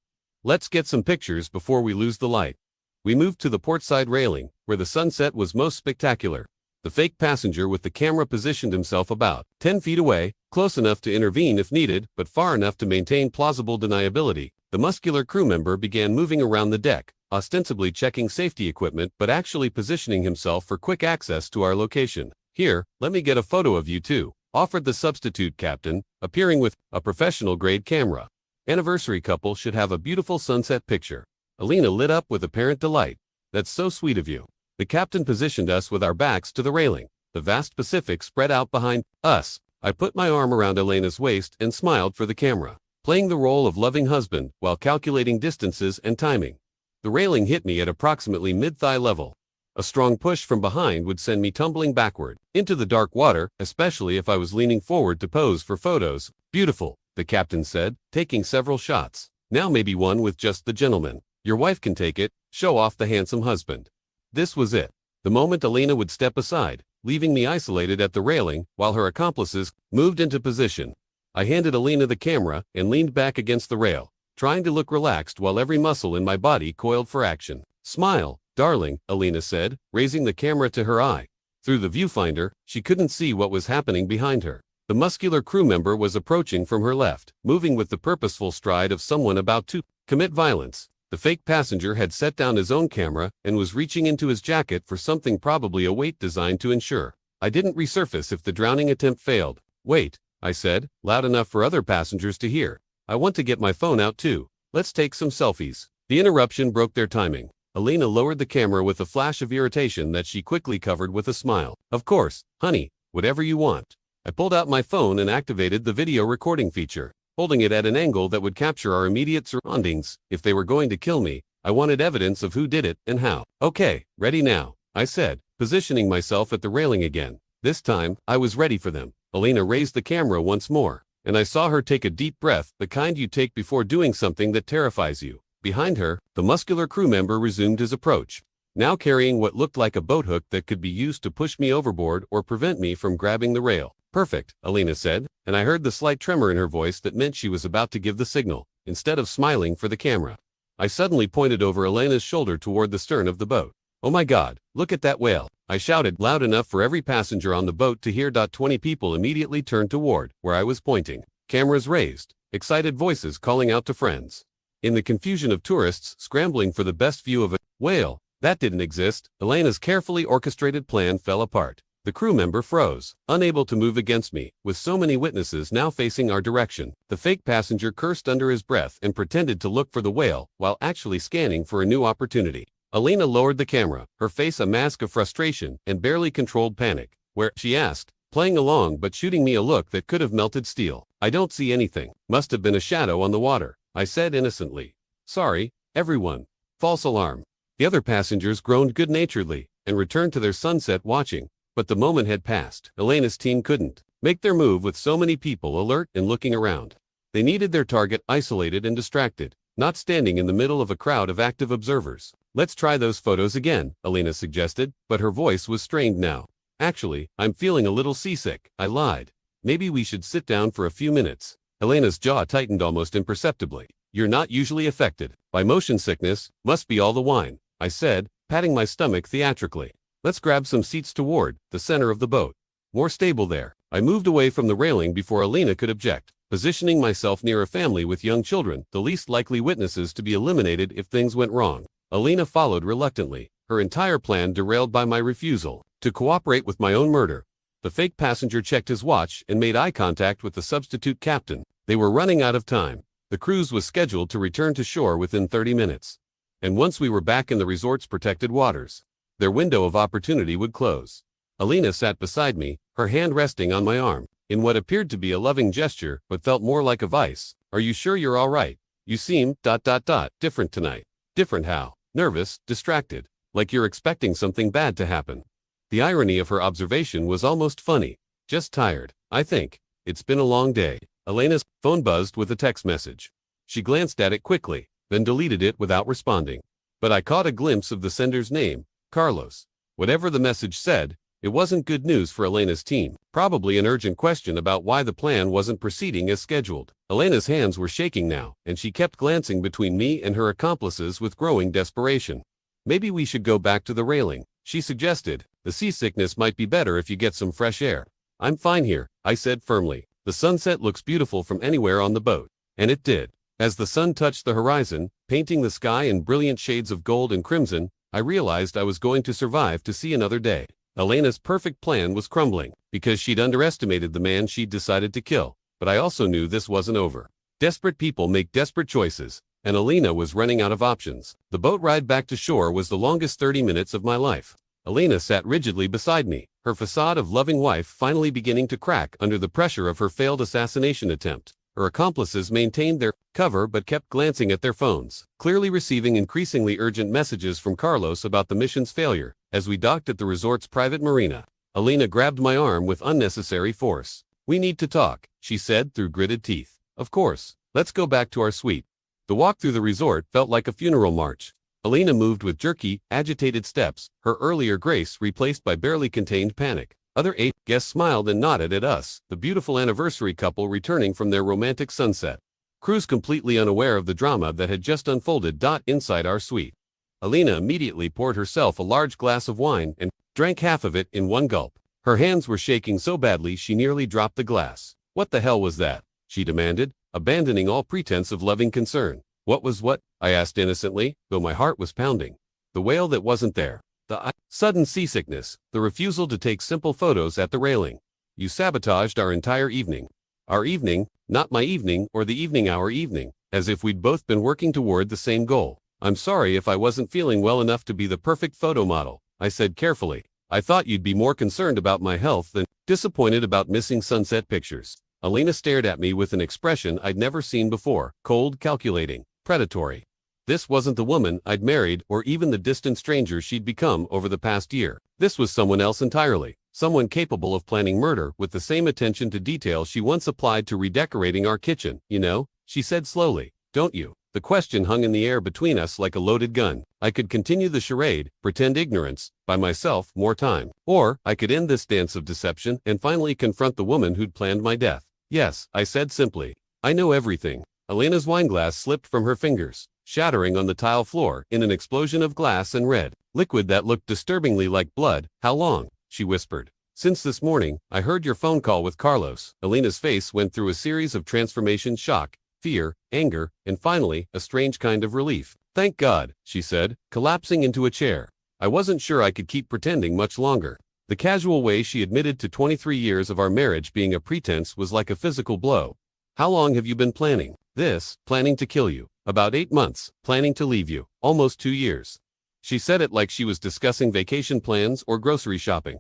"Let's get some pictures before we lose the light." We moved to the portside railing, where the sunset was most spectacular. The fake passenger with the camera positioned himself about 10 feet away, close enough to intervene if needed, but far enough to maintain plausible deniability. The muscular crew member began moving around the deck, ostensibly checking safety equipment but actually positioning himself for quick access to our location. "Here, let me get a photo of you too," offered the substitute captain, appearing with a professional-grade camera. "Anniversary couple should have a beautiful sunset picture." Elena lit up with apparent delight. "That's so sweet of you." The captain positioned us with our backs to the railing. The vast Pacific spread out behind us. I put my arm around Elena's waist and smiled for the camera, playing the role of loving husband while calculating distances and timing. The railing hit me at approximately mid-thigh level. A strong push from behind would send me tumbling backward into the dark water, especially if I was leaning forward to pose for photos. "Beautiful," the captain said, taking several shots. "Now maybe one with just the gentleman. Your wife can take it, show off the handsome husband." This was it. The moment Elena would step aside, leaving me isolated at the railing while her accomplices moved into position. I handed Elena the camera and leaned back against the rail, trying to look relaxed while every muscle in my body coiled for action. "Smile, darling," Elena said, raising the camera to her eye. Through the viewfinder, she couldn't see what was happening behind her. The muscular crew member was approaching from her left, moving with the purposeful stride of someone about to commit violence. The fake passenger had set down his own camera and was reaching into his jacket for something, probably a weight designed to ensure I didn't resurface if the drowning attempt failed. "Wait," I said, loud enough for other passengers to hear. "I want to get my phone out too. Let's take some selfies." The interruption broke their timing. Elena lowered the camera with a flash of irritation that she quickly covered with a smile. "Of course, honey, whatever you want." I pulled out my phone and activated the video recording feature, holding it at an angle that would capture our immediate surroundings. If they were going to kill me, I wanted evidence of who did it and how. "Okay, ready now," I said, positioning myself at the railing again. This time, I was ready for them. Elena raised the camera once more, and I saw her take a deep breath, the kind you take before doing something that terrifies you. Behind her, the muscular crew member resumed his approach, now carrying what looked like a boat hook that could be used to push me overboard or prevent me from grabbing the rail. Perfect, Elena said, and I heard the slight tremor in her voice that meant she was about to give the signal, instead of smiling for the camera. I suddenly pointed over Elena's shoulder toward the stern of the boat. "Oh my God, look at that whale," I shouted loud enough for every passenger on the boat to hear. 20 people immediately turned toward where I was pointing. Cameras raised, excited voices calling out to friends. In the confusion of tourists scrambling for the best view of a whale that didn't exist, Elena's carefully orchestrated plan fell apart. The crew member froze, unable to move against me, with so many witnesses now facing our direction. The fake passenger cursed under his breath and pretended to look for the whale while actually scanning for a new opportunity. Elena lowered the camera, her face a mask of frustration and barely controlled panic. "Where?" she asked, playing along but shooting me a look that could have melted steel. "I don't see anything. Must have been a shadow on the water," I said innocently. "Sorry, everyone." False alarm. The other passengers groaned good-naturedly and returned to their sunset watching. But the moment had passed. Elena's team couldn't make their move with so many people alert and looking around. They needed their target isolated and distracted, not standing in the middle of a crowd of active observers. "Let's try those photos again," Elena suggested, but her voice was strained now. "Actually, I'm feeling a little seasick," I lied. "Maybe we should sit down for a few minutes." Elena's jaw tightened almost imperceptibly. "You're not usually affected by motion sickness, must be all the wine," I said, patting my stomach theatrically. "Let's grab some seats toward the center of the boat. More stable there." I moved away from the railing before Elena could object, positioning myself near a family with young children, the least likely witnesses to be eliminated if things went wrong. Elena followed reluctantly, her entire plan derailed by my refusal to cooperate with my own murder. The fake passenger checked his watch and made eye contact with the substitute captain. They were running out of time. The cruise was scheduled to return to shore within 30 minutes. And once we were back in the resort's protected waters, their window of opportunity would close. Elena sat beside me, her hand resting on my arm, in what appeared to be a loving gesture but felt more like a vice. "Are you sure you're all right? You seem different tonight." "Different how?" "Nervous, distracted, like you're expecting something bad to happen." The irony of her observation was almost funny. "Just tired, I think. It's been a long day." Elena's phone buzzed with a text message. She glanced at it quickly, then deleted it without responding. But I caught a glimpse of the sender's name, Carlos. Whatever the message said, it wasn't good news for Elena's team. Probably an urgent question about why the plan wasn't proceeding as scheduled. Elena's hands were shaking now, and she kept glancing between me and her accomplices with growing desperation. "Maybe we should go back to the railing," she suggested. "The seasickness might be better if you get some fresh air." "I'm fine here," I said firmly. "The sunset looks beautiful from anywhere on the boat." And it did. As the sun touched the horizon, painting the sky in brilliant shades of gold and crimson, I realized I was going to survive to see another day. Elena's perfect plan was crumbling, because she'd underestimated the man she'd decided to kill. But I also knew this wasn't over. Desperate people make desperate choices, and Elena was running out of options. The boat ride back to shore was the longest 30 minutes of my life. Elena sat rigidly beside me, her facade of loving wife finally beginning to crack under the pressure of her failed assassination attempt. Her accomplices maintained their cover but kept glancing at their phones, clearly receiving increasingly urgent messages from Carlos about the mission's failure. As we docked at the resort's private marina, Elena grabbed my arm with unnecessary force. "We need to talk," she said through gritted teeth. "Of course. Let's go back to our suite." The walk through the resort felt like a funeral march. Elena moved with jerky, agitated steps, her earlier grace replaced by barely contained panic. Other 8 guests smiled and nodded at us, the beautiful anniversary couple returning from their romantic sunset. Cruz completely unaware of the drama that had just unfolded. Inside our suite, Elena immediately poured herself a large glass of wine and drank half of it in one gulp. Her hands were shaking so badly she nearly dropped the glass. "What the hell was that?" she demanded, abandoning all pretense of loving concern. "What was what?" I asked innocently, though my heart was pounding. "The whale that wasn't there. The sudden seasickness, the refusal to take simple photos at the railing. You sabotaged our entire evening." "Our evening, not my evening or the evening our evening, as if we'd both been working toward the same goal." "I'm sorry if I wasn't feeling well enough to be the perfect photo model," I said carefully. "I thought you'd be more concerned about my health than disappointed about missing sunset pictures." Elena stared at me with an expression I'd never seen before, cold, calculating, predatory. This wasn't the woman I'd married or even the distant stranger she'd become over the past year. This was someone else entirely, someone capable of planning murder with the same attention to detail she once applied to redecorating our kitchen. "You know," she said slowly, "don't you? The question hung in the air between us like a loaded gun. I could continue the charade, pretend ignorance, buy myself more time. Or, I could end this dance of deception and finally confront the woman who'd planned my death. Yes, I said simply. I know everything. Elena's wineglass slipped from her fingers, shattering on the tile floor in an explosion of glass and red liquid that looked disturbingly like blood. How long? She whispered. Since this morning, I heard your phone call with Carlos. Elena's face went through a series of transformations: shock, fear, anger, and finally, a strange kind of relief. Thank God, she said, collapsing into a chair. I wasn't sure I could keep pretending much longer. The casual way she admitted to 23 years of our marriage being a pretense was like a physical blow. How long have you been planning this? Planning to kill you. About 8 months. Planning to leave you. Almost 2 years. She said it like she was discussing vacation plans or grocery shopping.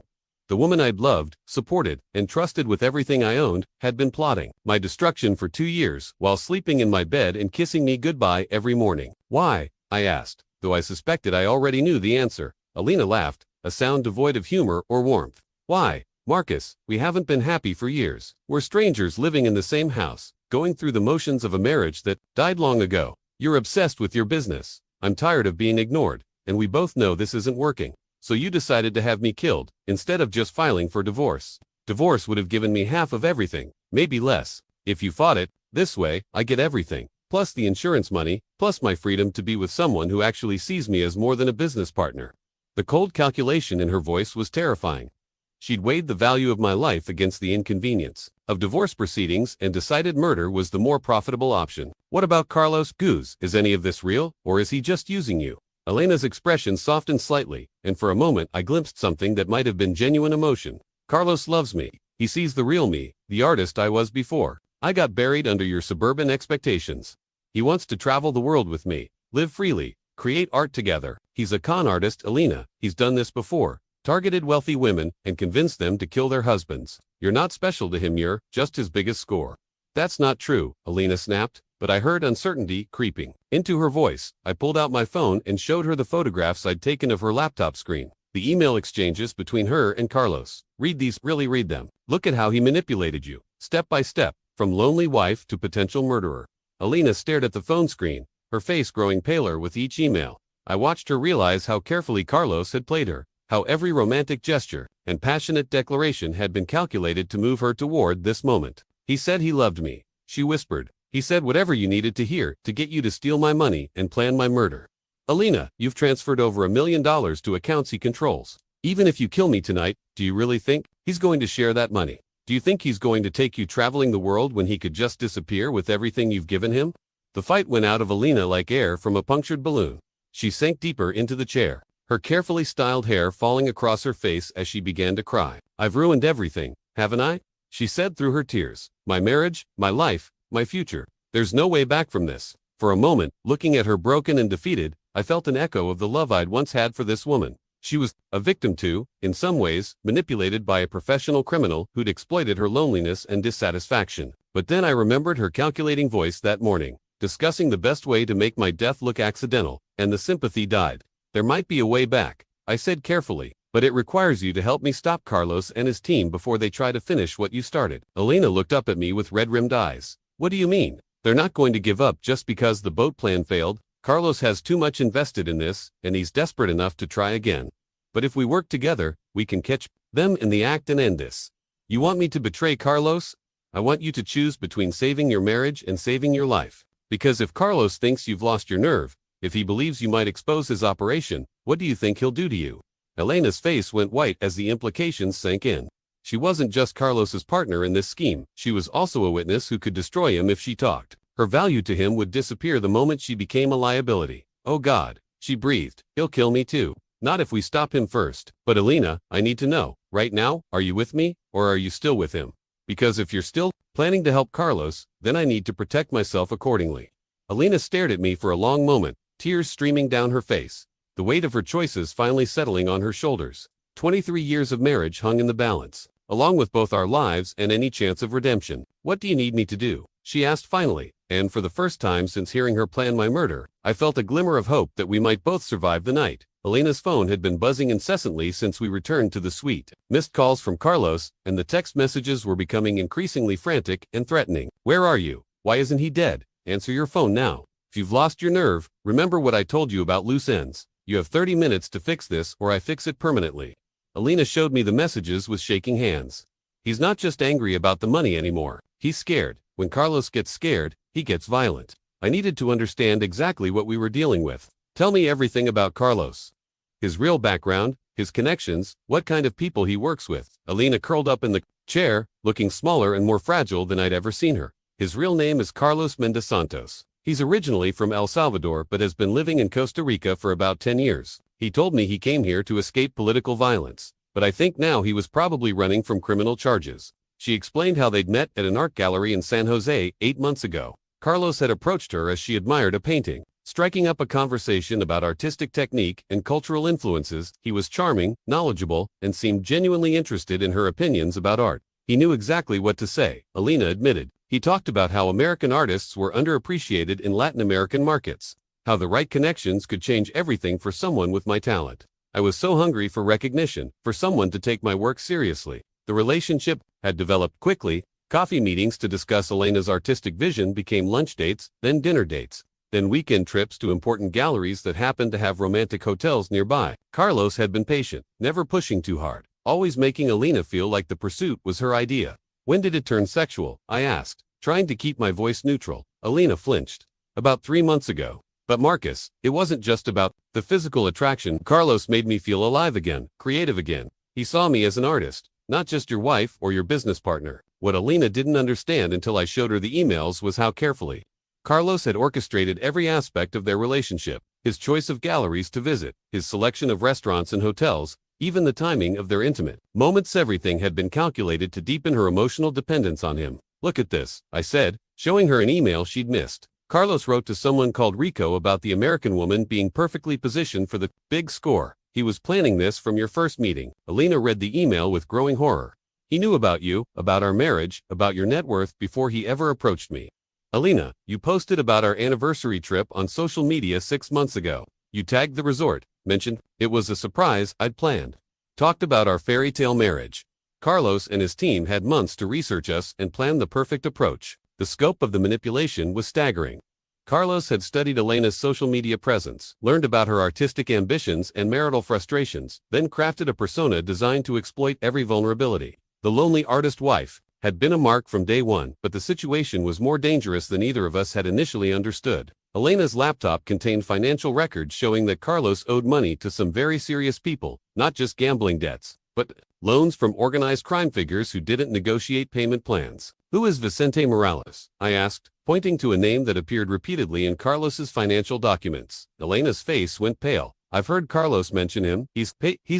The woman I'd loved, supported, and trusted with everything I owned, had been plotting my destruction for 2 years, while sleeping in my bed and kissing me goodbye every morning. Why? I asked, though I suspected I already knew the answer. Elena laughed, a sound devoid of humor or warmth. Why, Marcus, we haven't been happy for years. We're strangers living in the same house, going through the motions of a marriage that died long ago. You're obsessed with your business. I'm tired of being ignored, and we both know this isn't working. So you decided to have me killed, instead of just filing for divorce. Divorce would have given me half of everything, maybe less. If you fought it, this way, I get everything, plus the insurance money, plus my freedom to be with someone who actually sees me as more than a business partner. The cold calculation in her voice was terrifying. She'd weighed the value of my life against the inconvenience of divorce proceedings and decided murder was the more profitable option. What about Carlos? Goose, is any of this real, or is he just using you? Elena's expression softened slightly, and for a moment I glimpsed something that might have been genuine emotion. Carlos loves me. He sees the real me, the artist I was before. I got buried under your suburban expectations. He wants to travel the world with me, live freely, create art together. He's a con artist, Elena. He's done this before. Targeted wealthy women and convinced them to kill their husbands. You're not special to him, you're just his biggest score. That's not true, Elena snapped, but I heard uncertainty creeping into her voice. I pulled out my phone and showed her the photographs I'd taken of her laptop screen. The email exchanges between her and Carlos. Read these, really read them. Look at how he manipulated you, step by step, from lonely wife to potential murderer. Elena stared at the phone screen, her face growing paler with each email. I watched her realize how carefully Carlos had played her, how every romantic gesture and passionate declaration had been calculated to move her toward this moment. He said he loved me, she whispered. He said whatever you needed to hear to get you to steal my money and plan my murder. Elena, you've transferred over $1 million to accounts he controls. Even if you kill me tonight, do you really think he's going to share that money? Do you think he's going to take you traveling the world when he could just disappear with everything you've given him? The fight went out of Elena like air from a punctured balloon. She sank deeper into the chair, her carefully styled hair falling across her face as she began to cry. I've ruined everything, haven't I? She said through her tears. My marriage, my life, my future. There's no way back from this. For a moment, looking at her broken and defeated, I felt an echo of the love I'd once had for this woman. She was a victim too, in some ways, manipulated by a professional criminal who'd exploited her loneliness and dissatisfaction. But then I remembered her calculating voice that morning, discussing the best way to make my death look accidental, and the sympathy died. There might be a way back, I said carefully, but it requires you to help me stop Carlos and his team before they try to finish what you started. Elena looked up at me with red-rimmed eyes. What do you mean? They're not going to give up just because the boat plan failed. Carlos has too much invested in this, and he's desperate enough to try again. But if we work together, we can catch them in the act and end this. You want me to betray Carlos? I want you to choose between saving your marriage and saving your life. Because if Carlos thinks you've lost your nerve, if he believes you might expose his operation, what do you think he'll do to you? Elena's face went white as the implications sank in. She wasn't just Carlos's partner in this scheme, she was also a witness who could destroy him if she talked. Her value to him would disappear the moment she became a liability. Oh God, she breathed, he'll kill me too. Not if we stop him first. But Elena, I need to know, right now, are you with me, or are you still with him? Because if you're still planning to help Carlos, then I need to protect myself accordingly. Elena stared at me for a long moment, tears streaming down her face, the weight of her choices finally settling on her shoulders. 23 years of marriage hung in the balance, along with both our lives and any chance of redemption. What do you need me to do? She asked finally, and for the first time since hearing her plan my murder, I felt a glimmer of hope that we might both survive the night. Elena's phone had been buzzing incessantly since we returned to the suite. Missed calls from Carlos, and the text messages were becoming increasingly frantic and threatening. Where are you? Why isn't he dead? Answer your phone now. If you've lost your nerve, remember what I told you about loose ends. You have 30 minutes to fix this or I fix it permanently. Elena showed me the messages with shaking hands. He's not just angry about the money anymore. He's scared. When Carlos gets scared, he gets violent. I needed to understand exactly what we were dealing with. Tell me everything about Carlos. His real background, his connections, what kind of people he works with. Elena curled up in the chair, looking smaller and more fragile than I'd ever seen her. His real name is Carlos Mendes Santos. He's originally from El Salvador but has been living in Costa Rica for about 10 years. He told me he came here to escape political violence, but I think now he was probably running from criminal charges. She explained how they'd met at an art gallery in San Jose 8 months ago. Carlos had approached her as she admired a painting. Striking up a conversation about artistic technique and cultural influences, he was charming, knowledgeable, and seemed genuinely interested in her opinions about art. He knew exactly what to say, Elena admitted. He talked about how American artists were underappreciated in Latin American markets, how the right connections could change everything for someone with my talent. I was so hungry for recognition, for someone to take my work seriously. The relationship had developed quickly. Coffee meetings to discuss Elena's artistic vision became lunch dates, then dinner dates, then weekend trips to important galleries that happened to have romantic hotels nearby. Carlos had been patient, never pushing too hard, always making Elena feel like the pursuit was her idea. When did it turn sexual? I asked, trying to keep my voice neutral. Elena flinched. About 3 months ago. But Marcus, it wasn't just about the physical attraction. Carlos made me feel alive again, creative again. He saw me as an artist, not just your wife or your business partner. What Elena didn't understand until I showed her the emails was how carefully Carlos had orchestrated every aspect of their relationship. His choice of galleries to visit, his selection of restaurants and hotels, even the timing of their intimate moments. Everything had been calculated to deepen her emotional dependence on him. Look at this, I said, showing her an email she'd missed. Carlos wrote to someone called Rico about the American woman being perfectly positioned for the big score. He was planning this from your first meeting. Elena read the email with growing horror. He knew about you, about our marriage, about your net worth before he ever approached me. Elena, you posted about our anniversary trip on social media 6 months ago. You tagged the resort, mentioned it was a surprise I'd planned. Talked about our fairy tale marriage. Carlos and his team had months to research us and plan the perfect approach. The scope of the manipulation was staggering. Carlos had studied Elena's social media presence, learned about her artistic ambitions and marital frustrations, then crafted a persona designed to exploit every vulnerability. The lonely artist wife had been a mark from day one, but the situation was more dangerous than either of us had initially understood. Elena's laptop contained financial records showing that Carlos owed money to some very serious people, not just gambling debts, but loans from organized crime figures who didn't negotiate payment plans. "Who is Vicente Morales?" I asked, pointing to a name that appeared repeatedly in Carlos's financial documents. Elena's face went pale. "I've heard Carlos mention him. He's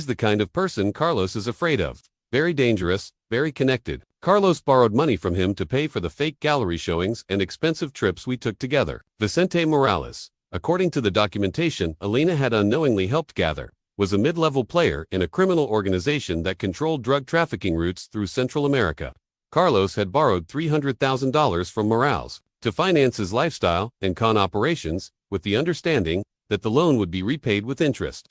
the kind of person Carlos is afraid of. Very dangerous, very connected. Carlos borrowed money from him to pay for the fake gallery showings and expensive trips we took together." Vicente Morales, according to the documentation Elena had unknowingly helped gather, was a mid-level player in a criminal organization that controlled drug trafficking routes through Central America. Carlos had borrowed $300,000 from Morales to finance his lifestyle and con operations, with the understanding that the loan would be repaid with interest.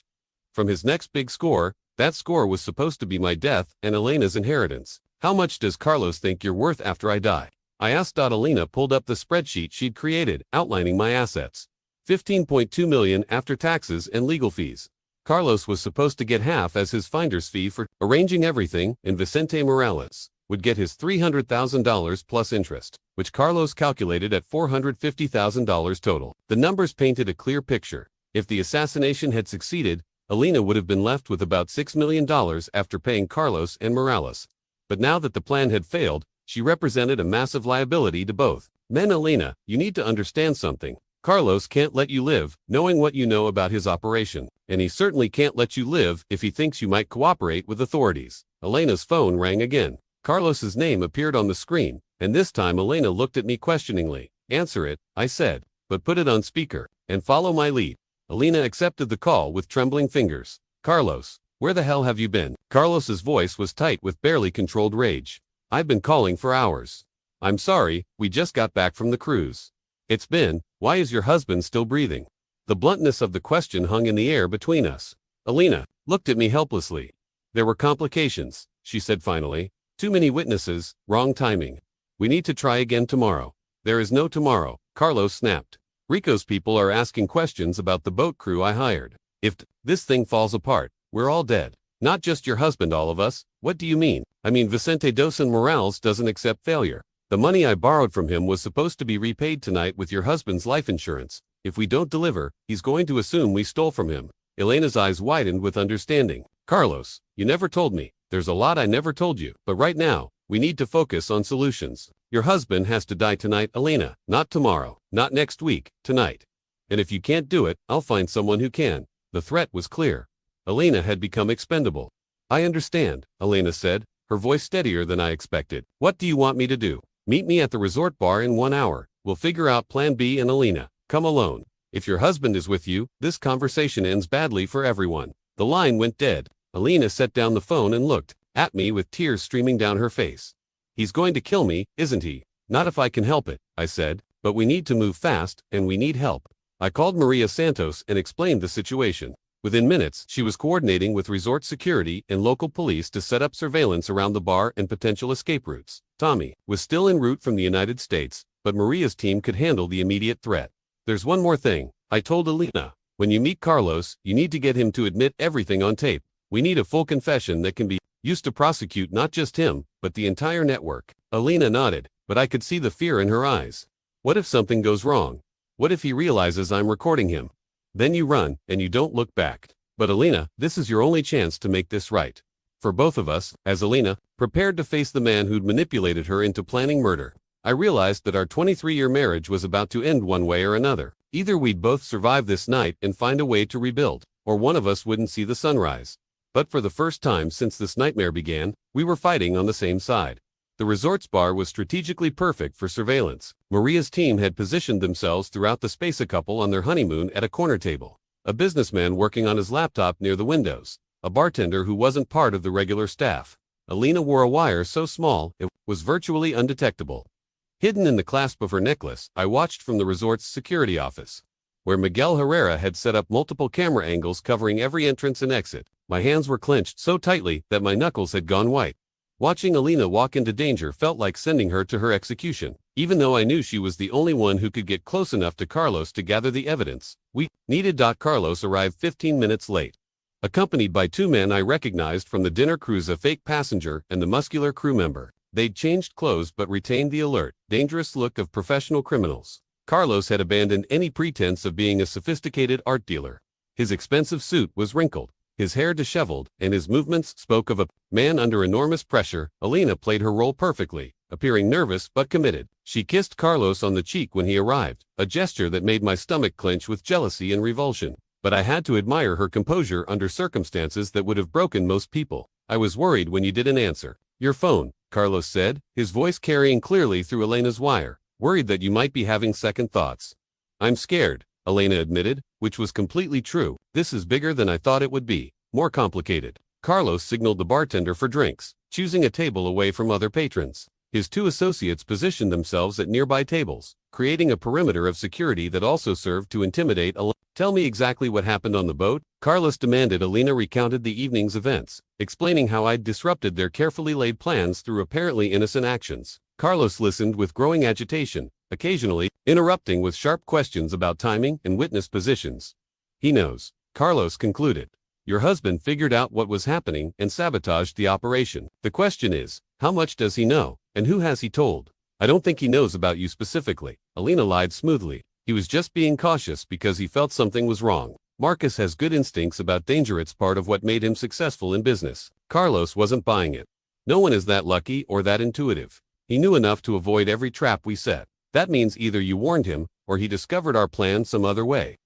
From his next big score, that score was supposed to be my death and Elena's inheritance. "How much does Carlos think you're worth after I die?" I asked. Elena pulled up the spreadsheet she'd created, outlining my assets. 15.2 million after taxes and legal fees. Carlos was supposed to get half as his finder's fee for arranging everything, and Vicente Morales would get his $300,000 plus interest, which Carlos calculated at $450,000 total. The numbers painted a clear picture. If the assassination had succeeded, Elena would have been left with about $6 million after paying Carlos and Morales. But now that the plan had failed, she represented a massive liability to both men. "Elena, you need to understand something. Carlos can't let you live, knowing what you know about his operation, and he certainly can't let you live if he thinks you might cooperate with authorities." Elena's phone rang again. Carlos's name appeared on the screen, and this time Elena looked at me questioningly. "Answer it," I said, "but put it on speaker, and follow my lead." Elena accepted the call with trembling fingers. "Carlos, where the hell have you been?" Carlos's voice was tight with barely controlled rage. "I've been calling for hours. I'm sorry, we just got back from the cruise." "It's been, why is your husband still breathing?" The bluntness of the question hung in the air between us. Elena looked at me helplessly. "There were complications," she said finally. "Too many witnesses, wrong timing. We need to try again tomorrow." "There is no tomorrow," Carlos snapped. Rico's people are asking questions about the boat crew I hired. If this thing falls apart, we're all dead. Not just your husband, all of us. What do you mean? I mean Vicente Dosan Morales doesn't accept failure. The money I borrowed from him was supposed to be repaid tonight with your husband's life insurance. If we don't deliver, he's going to assume we stole from him. Elena's eyes widened with understanding. Carlos, you never told me. There's a lot I never told you. But right now, we need to focus on solutions. Your husband has to die tonight, Elena. Not tomorrow. Not next week. Tonight. And if you can't do it, I'll find someone who can. The threat was clear. Elena had become expendable. I understand, Elena said, her voice steadier than I expected. What do you want me to do? Meet me at the resort bar in 1 hour. We'll figure out plan B and Elena, come alone. If your husband is with you, this conversation ends badly for everyone. The line went dead. Elena set down the phone and looked at me with tears streaming down her face. He's going to kill me, isn't he? Not if I can help it, I said, but we need to move fast and we need help. I called Maria Santos and explained the situation. Within minutes, she was coordinating with resort security and local police to set up surveillance around the bar and potential escape routes. Tommy was still en route from the United States, but Maria's team could handle the immediate threat. There's one more thing, I told Elena. When you meet Carlos, you need to get him to admit everything on tape. We need a full confession that can be used to prosecute not just him, but the entire network. Elena nodded, but I could see the fear in her eyes. What if something goes wrong? What if he realizes I'm recording him? Then you run, and you don't look back. But Elena, this is your only chance to make this right. For both of us, as Elena prepared to face the man who'd manipulated her into planning murder. I realized that our 23-year marriage was about to end one way or another. Either we'd both survive this night and find a way to rebuild, or one of us wouldn't see the sunrise. But for the first time since this nightmare began, we were fighting on the same side. The resort's bar was strategically perfect for surveillance. Maria's team had positioned themselves throughout the space, a couple on their honeymoon at a corner table, a businessman working on his laptop near the windows, a bartender who wasn't part of the regular staff. Elena wore a wire so small it was virtually undetectable. Hidden in the clasp of her necklace, I watched from the resort's security office, where Miguel Herrera had set up multiple camera angles covering every entrance and exit. My hands were clenched so tightly that my knuckles had gone white. Watching Elena walk into danger felt like sending her to her execution, even though I knew she was the only one who could get close enough to Carlos to gather the evidence we needed. Carlos arrived 15 minutes late, accompanied by two men I recognized from the dinner cruise, a fake passenger and the muscular crew member. They'd changed clothes but retained the alert, dangerous look of professional criminals. Carlos had abandoned any pretense of being a sophisticated art dealer. His expensive suit was wrinkled, his hair disheveled, and his movements spoke of a man under enormous pressure. Elena played her role perfectly, appearing nervous but committed. She kissed Carlos on the cheek when he arrived, a gesture that made my stomach clench with jealousy and revulsion. But I had to admire her composure under circumstances that would have broken most people. I was worried when you didn't answer your phone, Carlos said, his voice carrying clearly through Elena's wire. Worried that you might be having second thoughts. I'm scared, Elena admitted, which was completely true. This is bigger than I thought it would be. More complicated. Carlos signaled the bartender for drinks, choosing a table away from other patrons. His two associates positioned themselves at nearby tables, creating a perimeter of security that also served to intimidate Elena. Tell me exactly what happened on the boat, Carlos demanded. Elena recounted the evening's events, explaining how I'd disrupted their carefully laid plans through apparently innocent actions. Carlos listened with growing agitation, occasionally interrupting with sharp questions about timing and witness positions. He knows, Carlos concluded. Your husband figured out what was happening and sabotaged the operation. The question is, how much does he know, and who has he told? I don't think he knows about you specifically, Elena lied smoothly. He was just being cautious because he felt something was wrong. Marcus has good instincts about danger. It's part of what made him successful in business. Carlos wasn't buying it. No one is that lucky or that intuitive. He knew enough to avoid every trap we set. That means either you warned him, or he discovered our plan some other way.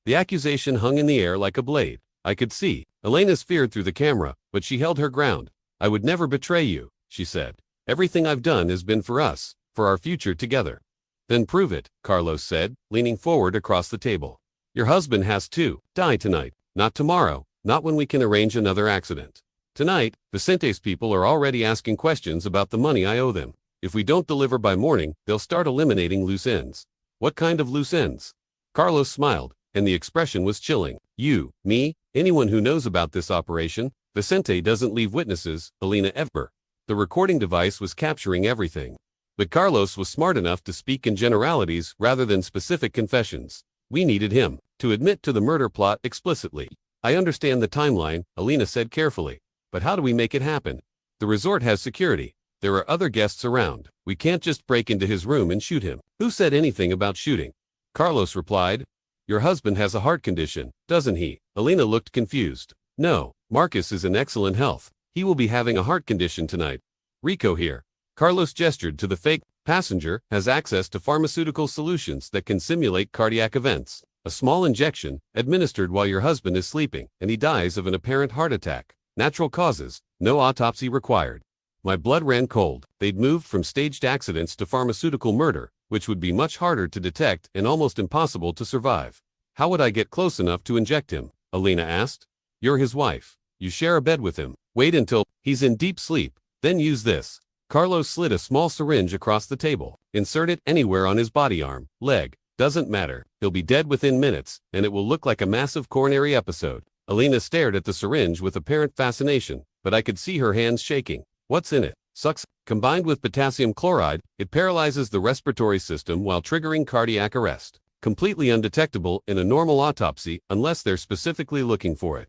The accusation hung in the air like a blade. I could see Elena's fear through the camera, but she held her ground. I would never betray you, she said. Everything I've done has been for us, for our future together. Then prove it, Carlos said, leaning forward across the table. Your husband has to die tonight, not tomorrow, not when we can arrange another accident. Tonight, Vicente's people are already asking questions about the money I owe them. If we don't deliver by morning, they'll start eliminating loose ends. What kind of loose ends? Carlos smiled, and the expression was chilling. You, me, anyone who knows about this operation. Vicente doesn't leave witnesses, Elena ever. The recording device was capturing everything. But Carlos was smart enough to speak in generalities rather than specific confessions. We needed him to admit to the murder plot explicitly. I understand the timeline, Elena said carefully. But how do we make it happen? The resort has security. There are other guests around. We can't just break into his room and shoot him. Who said anything about shooting? Carlos replied. Your husband has a heart condition, doesn't he? Elena looked confused. No, Marcus is in excellent health. He will be having a heart condition tonight. Rico here. Carlos gestured to the fake passenger, has access to pharmaceutical solutions that can simulate cardiac events. A small injection, administered while your husband is sleeping, and he dies of an apparent heart attack. Natural causes, no autopsy required. My blood ran cold. They'd moved from staged accidents to pharmaceutical murder, which would be much harder to detect and almost impossible to survive. How would I get close enough to inject him? Elena asked. You're his wife. You share a bed with him. Wait until he's in deep sleep, then use this. Carlos slid a small syringe across the table. Insert it anywhere on his body, arm, leg. Doesn't matter. He'll be dead within minutes, and it will look like a massive coronary episode. Elena stared at the syringe with apparent fascination, but I could see her hands shaking. What's in it? Sucks. Combined with potassium chloride, it paralyzes the respiratory system while triggering cardiac arrest. Completely undetectable in a normal autopsy unless they're specifically looking for it.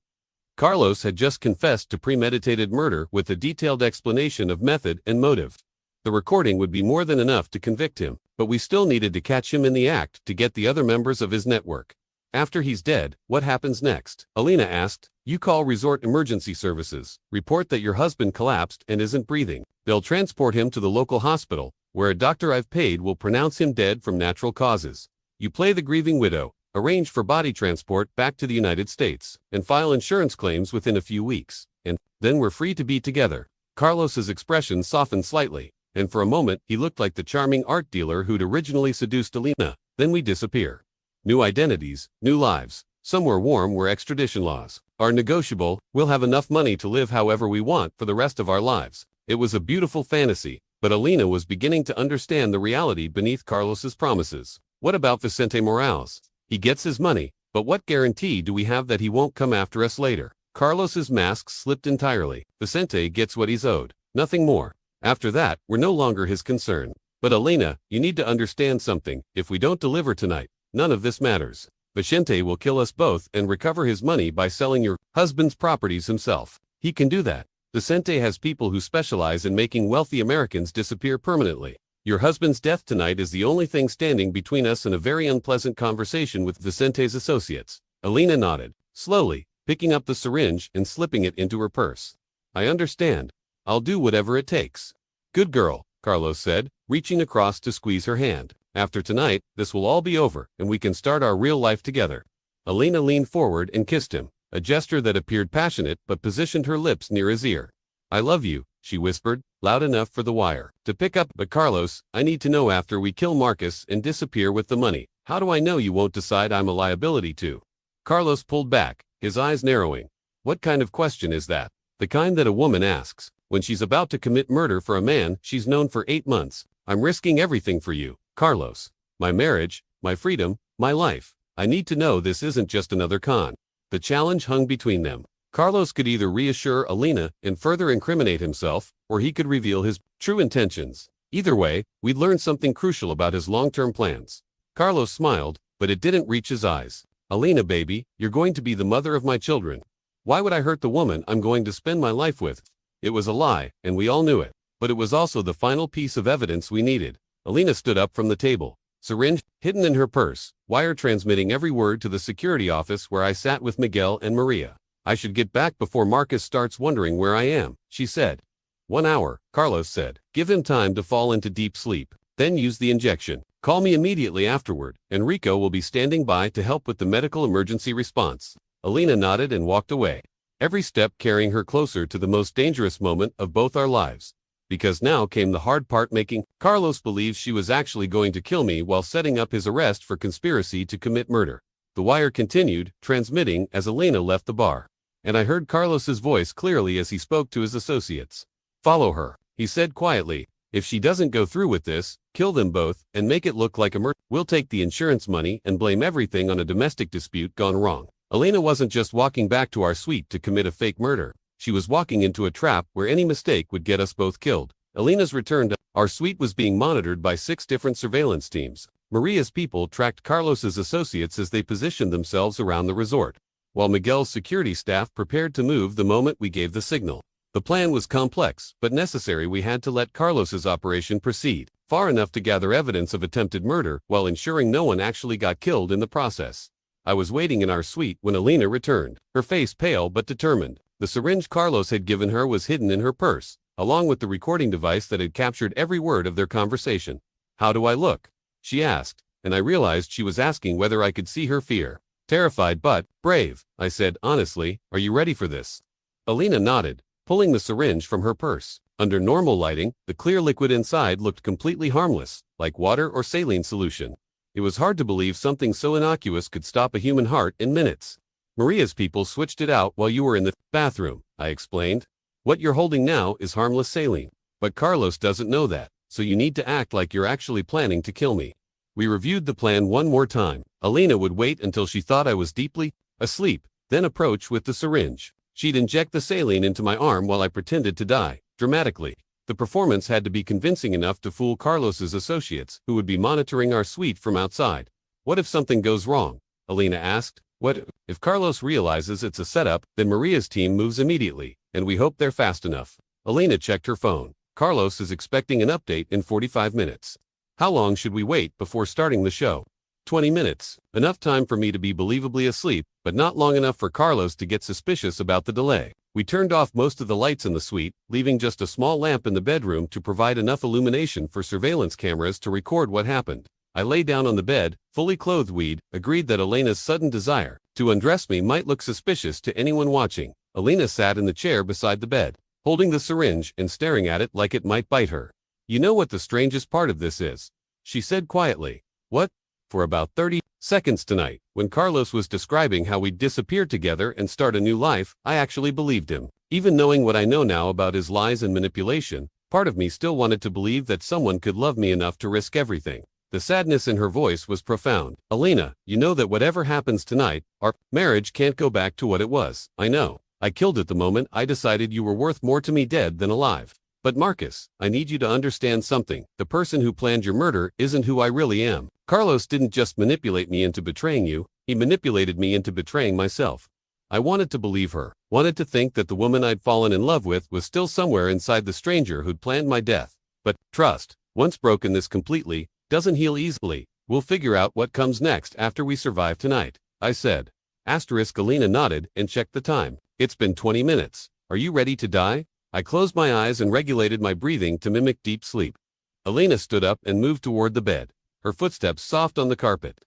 Carlos had just confessed to premeditated murder with a detailed explanation of method and motive. The recording would be more than enough to convict him, but we still needed to catch him in the act to get the other members of his network. After he's dead, what happens next? Elena asked. You call resort emergency services, report that your husband collapsed and isn't breathing. They'll transport him to the local hospital, where a doctor I've paid will pronounce him dead from natural causes. You play the grieving widow, arrange for body transport back to the United States, and file insurance claims within a few weeks. And then we're free to be together. Carlos's expression softened slightly, and for a moment he looked like the charming art dealer who'd originally seduced Elena. Then we disappear. New identities, new lives. Somewhere warm where extradition laws are negotiable. We'll have enough money to live however we want for the rest of our lives. It was a beautiful fantasy, but Elena was beginning to understand the reality beneath Carlos's promises. What about Vicente Morales? He gets his money, but what guarantee do we have that he won't come after us later? Carlos's mask slipped entirely. Vicente gets what he's owed, nothing more. After that, we're no longer his concern. But Elena, you need to understand something. If we don't deliver tonight, none of this matters. Vicente will kill us both and recover his money by selling your husband's properties himself. He can do that. Vicente has people who specialize in making wealthy Americans disappear permanently. Your husband's death tonight is the only thing standing between us and a very unpleasant conversation with Vicente's associates. Elena nodded, slowly, picking up the syringe and slipping it into her purse. I understand. I'll do whatever it takes. Good girl, Carlos said, reaching across to squeeze her hand. After tonight, this will all be over, and we can start our real life together. Elena leaned forward and kissed him, a gesture that appeared passionate but positioned her lips near his ear. I love you, she whispered, loud enough for the wire to pick up. But Carlos, I need to know after we kill Marcus and disappear with the money. How do I know you won't decide I'm a liability to? Carlos pulled back, his eyes narrowing. What kind of question is that? The kind that a woman asks when she's about to commit murder for a man she's known for 8 months. I'm risking everything for you, Carlos. My marriage, my freedom, my life. I need to know this isn't just another con. The challenge hung between them. Carlos could either reassure Elena and further incriminate himself, or he could reveal his true intentions. Either way, we'd learn something crucial about his long-term plans. Carlos smiled, but it didn't reach his eyes. Elena, baby, you're going to be the mother of my children. Why would I hurt the woman I'm going to spend my life with? It was a lie, and we all knew it. But it was also the final piece of evidence we needed. Elena stood up from the table, syringe hidden in her purse, wire transmitting every word to the security office where I sat with Miguel and Maria. I should get back before Marcus starts wondering where I am, she said. 1 hour, Carlos said. Give him time to fall into deep sleep. Then use the injection. Call me immediately afterward. Enrico will be standing by to help with the medical emergency response. Elena nodded and walked away, every step carrying her closer to the most dangerous moment of both our lives. Because now came the hard part, making Carlos believe she was actually going to kill me while setting up his arrest for conspiracy to commit murder. The wire continued, transmitting as Elena left the bar. And I heard Carlos's voice clearly as he spoke to his associates. Follow her, he said quietly. If she doesn't go through with this, kill them both and make it look like a murder. We'll take the insurance money and blame everything on a domestic dispute gone wrong. Elena wasn't just walking back to our suite to commit a fake murder. She was walking into a trap where any mistake would get us both killed. Elena's returned. Our suite was being monitored by 6 different surveillance teams. Maria's people tracked Carlos's associates as they positioned themselves around the resort, while Miguel's security staff prepared to move the moment we gave the signal. The plan was complex, but necessary. We had to let Carlos's operation proceed far enough to gather evidence of attempted murder while ensuring no one actually got killed in the process. I was waiting in our suite when Elena returned, her face pale but determined. The syringe Carlos had given her was hidden in her purse, along with the recording device that had captured every word of their conversation. "How do I look?" she asked, and I realized she was asking whether I could see her fear. "Terrified but brave," I said honestly. "Are you ready for this?" Elena nodded, pulling the syringe from her purse. Under normal lighting, the clear liquid inside looked completely harmless, like water or saline solution. It was hard to believe something so innocuous could stop a human heart in minutes. "Maria's people switched it out while you were in the bathroom," I explained. "What you're holding now is harmless saline. But Carlos doesn't know that, so you need to act like you're actually planning to kill me." We reviewed the plan one more time. Elena would wait until she thought I was deeply asleep, then approach with the syringe. She'd inject the saline into my arm while I pretended to die, dramatically. The performance had to be convincing enough to fool Carlos's associates, who would be monitoring our suite from outside. "What if something goes wrong?" Elena asked. "What if Carlos realizes it's a setup? Then Maria's team moves immediately, and we hope they're fast enough." Elena checked her phone. "Carlos is expecting an update in 45 minutes. How long should we wait before starting the show?" 20 minutes. Enough time for me to be believably asleep, but not long enough for Carlos to get suspicious about the delay. We turned off most of the lights in the suite, leaving just a small lamp in the bedroom to provide enough illumination for surveillance cameras to record what happened. I lay down on the bed, fully clothed. We'd agreed that Elena's sudden desire to undress me might look suspicious to anyone watching. Elena sat in the chair beside the bed, holding the syringe and staring at it like it might bite her. "You know what the strangest part of this is?" she said quietly. "What?" For about 30 seconds tonight, when Carlos was describing how we'd disappear together and start a new life, I actually believed him. Even knowing what I know now about his lies and manipulation, part of me still wanted to believe that someone could love me enough to risk everything. The sadness in her voice was profound. "Elena, you know that whatever happens tonight, our marriage can't go back to what it was." "I know. I killed it the moment I decided you were worth more to me dead than alive. But Marcus, I need you to understand something. The person who planned your murder isn't who I really am. Carlos didn't just manipulate me into betraying you, he manipulated me into betraying myself." I wanted to believe her, wanted to think that the woman I'd fallen in love with was still somewhere inside the stranger who'd planned my death. But trust, once broken this completely, doesn't heal easily. "We'll figure out what comes next after we survive tonight," I said. Elena nodded and checked the time. "It's been 20 minutes. Are you ready to die?" I closed my eyes and regulated my breathing to mimic deep sleep. Elena stood up and moved toward the bed, her footsteps soft on the carpet.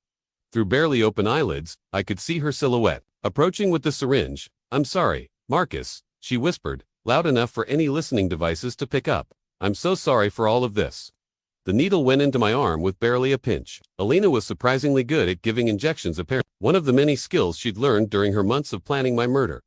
Through barely open eyelids, I could see her silhouette, approaching with the syringe. "I'm sorry, Marcus," she whispered, loud enough for any listening devices to pick up. "I'm so sorry for all of this." The needle went into my arm with barely a pinch. Elena was surprisingly good at giving injections, apparently one of the many skills she'd learned during her months of planning my murder.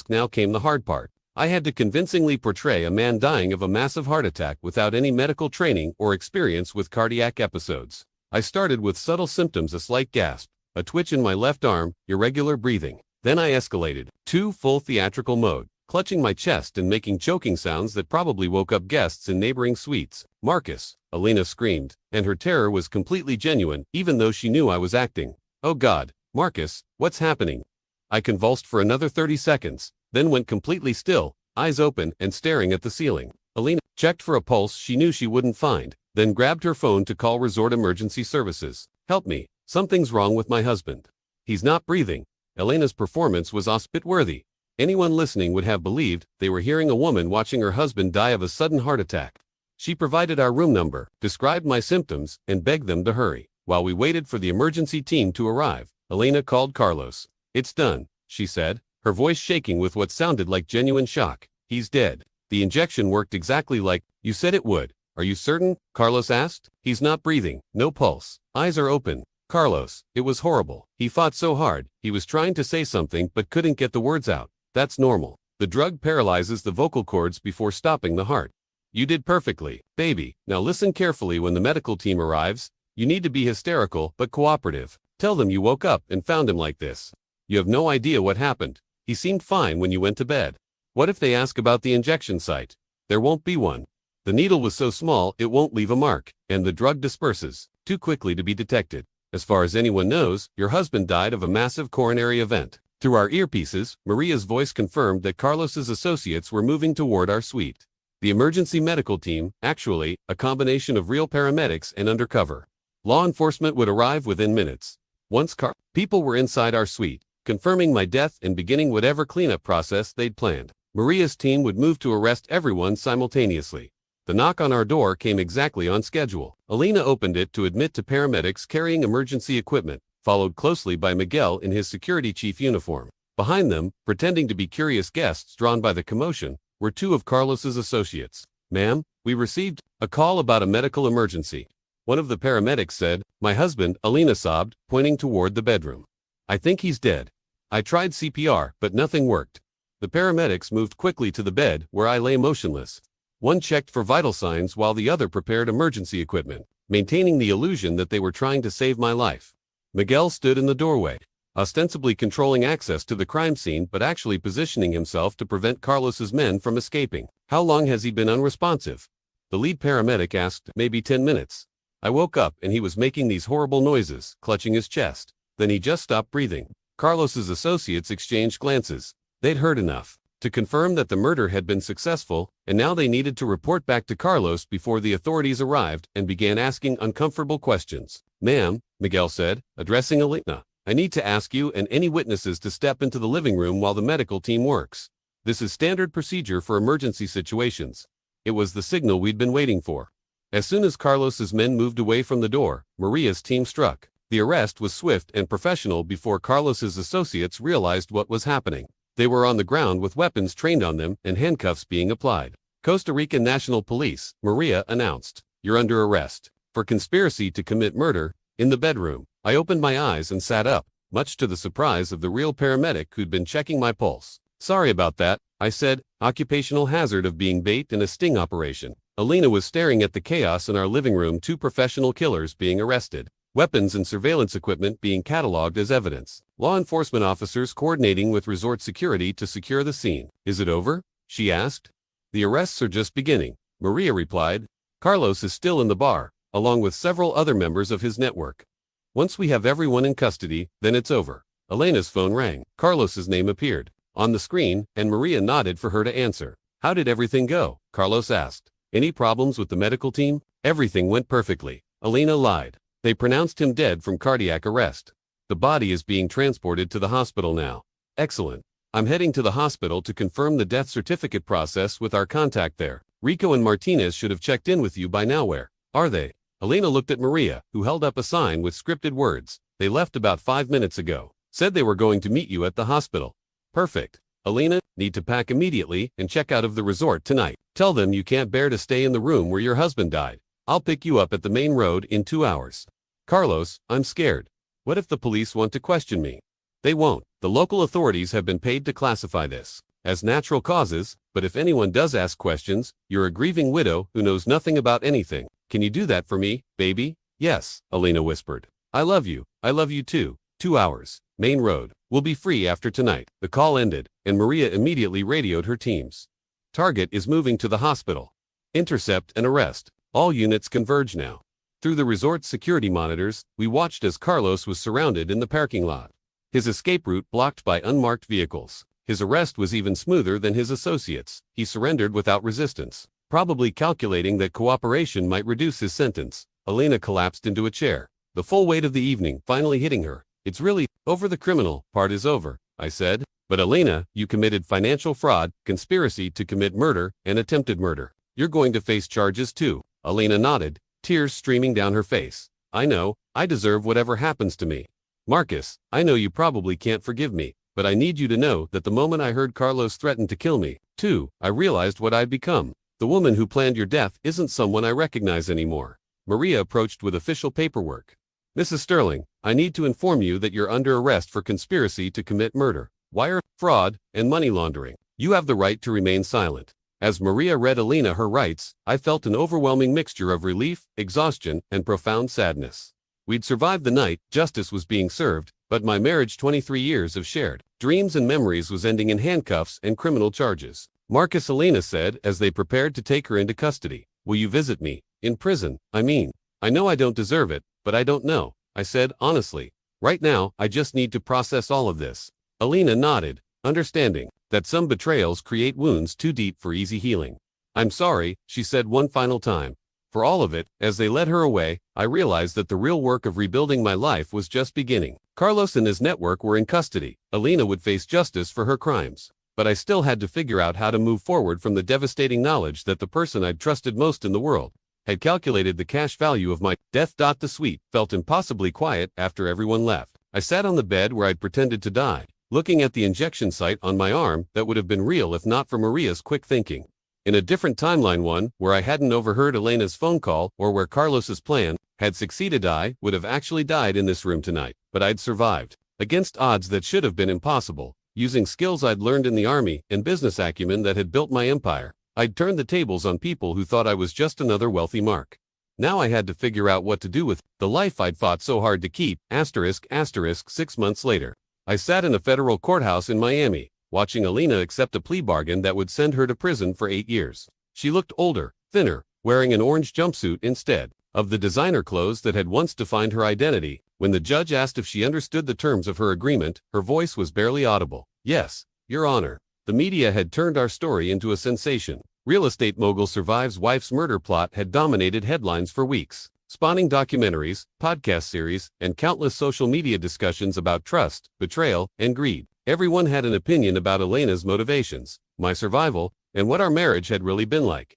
Now came the hard part. I had to convincingly portray a man dying of a massive heart attack without any medical training or experience with cardiac episodes. I started with subtle symptoms: a slight gasp, a twitch in my left arm, irregular breathing. Then I escalated to full theatrical mode, clutching my chest and making choking sounds that probably woke up guests in neighboring suites. "Marcus!" Elena screamed, and her terror was completely genuine, even though she knew I was acting. "Oh God, Marcus, what's happening?" I convulsed for another 30 seconds, then went completely still, eyes open and staring at the ceiling. Elena checked for a pulse she knew she wouldn't find, then grabbed her phone to call resort emergency services. "Help me, something's wrong with my husband. He's not breathing." Elena's performance was Oscar-worthy. Anyone listening would have believed they were hearing a woman watching her husband die of a sudden heart attack. She provided our room number, described my symptoms, and begged them to hurry. While we waited for the emergency team to arrive, Elena called Carlos. "It's done," she said, her voice shaking with what sounded like genuine shock. "He's dead. The injection worked exactly like you said it would." "Are you certain?" Carlos asked. "He's not breathing, no pulse, eyes are open." "Carlos, it was horrible. He fought so hard, he was trying to say something but couldn't get the words out. That's normal. The drug paralyzes the vocal cords before stopping the heart. You did perfectly, baby. Now listen carefully. When the medical team arrives, you need to be hysterical but cooperative. Tell them you woke up and found him like this. You have no idea what happened. He seemed fine when you went to bed. What if they ask about the injection site? There won't be one. The needle was so small it won't leave a mark, and the drug disperses too quickly to be detected. As far as anyone knows, your husband died of a massive coronary event. Through our earpieces, Maria's voice confirmed that Carlos's associates were moving toward our suite. The emergency medical team, actually, a combination of real paramedics and undercover law enforcement, would arrive within minutes. Once people were inside our suite, confirming my death and beginning whatever cleanup process they'd planned, Maria's team would move to arrest everyone simultaneously. The knock on our door came exactly on schedule. Elena opened it to admit to paramedics carrying emergency equipment, followed closely by Miguel in his security chief uniform. Behind them, pretending to be curious guests drawn by the commotion, were two of Carlos's associates. "Ma'am, we received a call about a medical emergency," one of the paramedics said. "My husband," Elena sobbed, pointing toward the bedroom. "I think he's dead. I tried CPR, but nothing worked." The paramedics moved quickly to the bed, where I lay motionless. One checked for vital signs while the other prepared emergency equipment, maintaining the illusion that they were trying to save my life. Miguel stood in the doorway, ostensibly controlling access to the crime scene but actually positioning himself to prevent Carlos's men from escaping. "How long has he been unresponsive?" the lead paramedic asked. "Maybe 10 minutes. I woke up and he was making these horrible noises, clutching his chest. Then he just stopped breathing." Carlos's associates exchanged glances. They'd heard enough to confirm that the murder had been successful, and now they needed to report back to Carlos before the authorities arrived and began asking uncomfortable questions. "Ma'am," Miguel said, addressing Elena, "I need to ask you and any witnesses to step into the living room while the medical team works. This is standard procedure for emergency situations." It was the signal we'd been waiting for. As soon as Carlos's men moved away from the door, Maria's team struck. The arrest was swift and professional before Carlos's associates realized what was happening. They were on the ground with weapons trained on them and handcuffs being applied. "Costa Rica National Police," Maria announced. "You're under arrest for conspiracy to commit murder." In the bedroom, I opened my eyes and sat up, much to the surprise of the real paramedic who'd been checking my pulse. "Sorry about that," I said. "Occupational hazard of being bait in a sting operation." Elena was staring at the chaos in our living room, two professional killers being arrested, weapons and surveillance equipment being cataloged as evidence, law enforcement officers coordinating with resort security to secure the scene. "Is it over?" she asked. "The arrests are just beginning," Maria replied. "Carlos is still in the bar, along with several other members of his network. Once we have everyone in custody, then it's over." Elena's phone rang. Carlos's name appeared on the screen, and Maria nodded for her to answer. "How did everything go?" Carlos asked. "Any problems with the medical team?" "Everything went perfectly," Elena lied. "They pronounced him dead from cardiac arrest. The body is being transported to the hospital now." "Excellent. I'm heading to the hospital to confirm the death certificate process with our contact there. Rico and Martinez should have checked in with you by now. Where are they?" Elena looked at Maria, who held up a sign with scripted words. "They left about 5 minutes ago. Said they were going to meet you at the hospital." "Perfect. Elena, need to pack immediately and check out of the resort tonight. Tell them you can't bear to stay in the room where your husband died. I'll pick you up at the main road in 2 hours." "Carlos, I'm scared. What if the police want to question me?" "They won't. The local authorities have been paid to classify this as natural causes, but if anyone does ask questions, you're a grieving widow who knows nothing about anything. Can you do that for me, baby?" "Yes," Elena whispered. "I love you. I love you too. 2 hours. Main road. We'll be free after tonight." The call ended, and Maria immediately radioed her teams. "Target is moving to the hospital. Intercept and arrest. All units converge now." Through the resort's security monitors, we watched as Carlos was surrounded in the parking lot, his escape route blocked by unmarked vehicles. His arrest was even smoother than his associates. He surrendered without resistance, probably calculating that cooperation might reduce his sentence. Elena collapsed into a chair, the full weight of the evening finally hitting her. "It's really over. The criminal part is over," I said. "But Elena, you committed financial fraud, conspiracy to commit murder, and attempted murder. You're going to face charges too." Elena nodded, tears streaming down her face. "I know. I deserve whatever happens to me. Marcus, I know you probably can't forgive me, but I need you to know that the moment I heard Carlos threaten to kill me, too, I realized what I'd become. The woman who planned your death isn't someone I recognize anymore." Maria approached with official paperwork. "Mrs. Sterling, I need to inform you that you're under arrest for conspiracy to commit murder, wire fraud, and money laundering. You have the right to remain silent." As Maria read Elena her rights, I felt an overwhelming mixture of relief, exhaustion, and profound sadness. We'd survived the night, justice was being served, but my marriage, 23 years of shared dreams and memories, was ending in handcuffs and criminal charges. "Marcus," Elena said as they prepared to take her into custody, Will you visit me? In prison, I mean. I know I don't deserve it, but I don't know, I said, honestly. Right now, I just need to process all of this. Elena nodded, understanding that some betrayals create wounds too deep for easy healing. I'm sorry, she said one final time. For all of it, as they led her away, I realized that the real work of rebuilding my life was just beginning. Carlos and his network were in custody. Elena would face justice for her crimes. But I still had to figure out how to move forward from the devastating knowledge that the person I'd trusted most in the world had calculated the cash value of my death. The suite felt impossibly quiet after everyone left. I sat on the bed where I'd pretended to die, looking at the injection site on my arm that would have been real if not for Maria's quick thinking. In a different timeline, one where I hadn't overheard Elena's phone call or where Carlos's plan had succeeded, I would have actually died in this room tonight. But I'd survived. Against odds that should have been impossible. Using skills I'd learned in the army and business acumen that had built my empire, I'd turned the tables on people who thought I was just another wealthy mark. Now I had to figure out what to do with the life I'd fought so hard to keep. **** 6 months later. I sat in a federal courthouse in Miami, watching Elena accept a plea bargain that would send her to prison for 8 years. She looked older, thinner, wearing an orange jumpsuit instead of the designer clothes that had once defined her identity. When the judge asked if she understood the terms of her agreement, her voice was barely audible. Yes, Your Honor. The media had turned our story into a sensation. Real estate mogul survives wife's murder plot had dominated headlines for weeks, spawning documentaries, podcast series, and countless social media discussions about trust, betrayal, and greed. Everyone had an opinion about Elena's motivations, my survival, and what our marriage had really been like.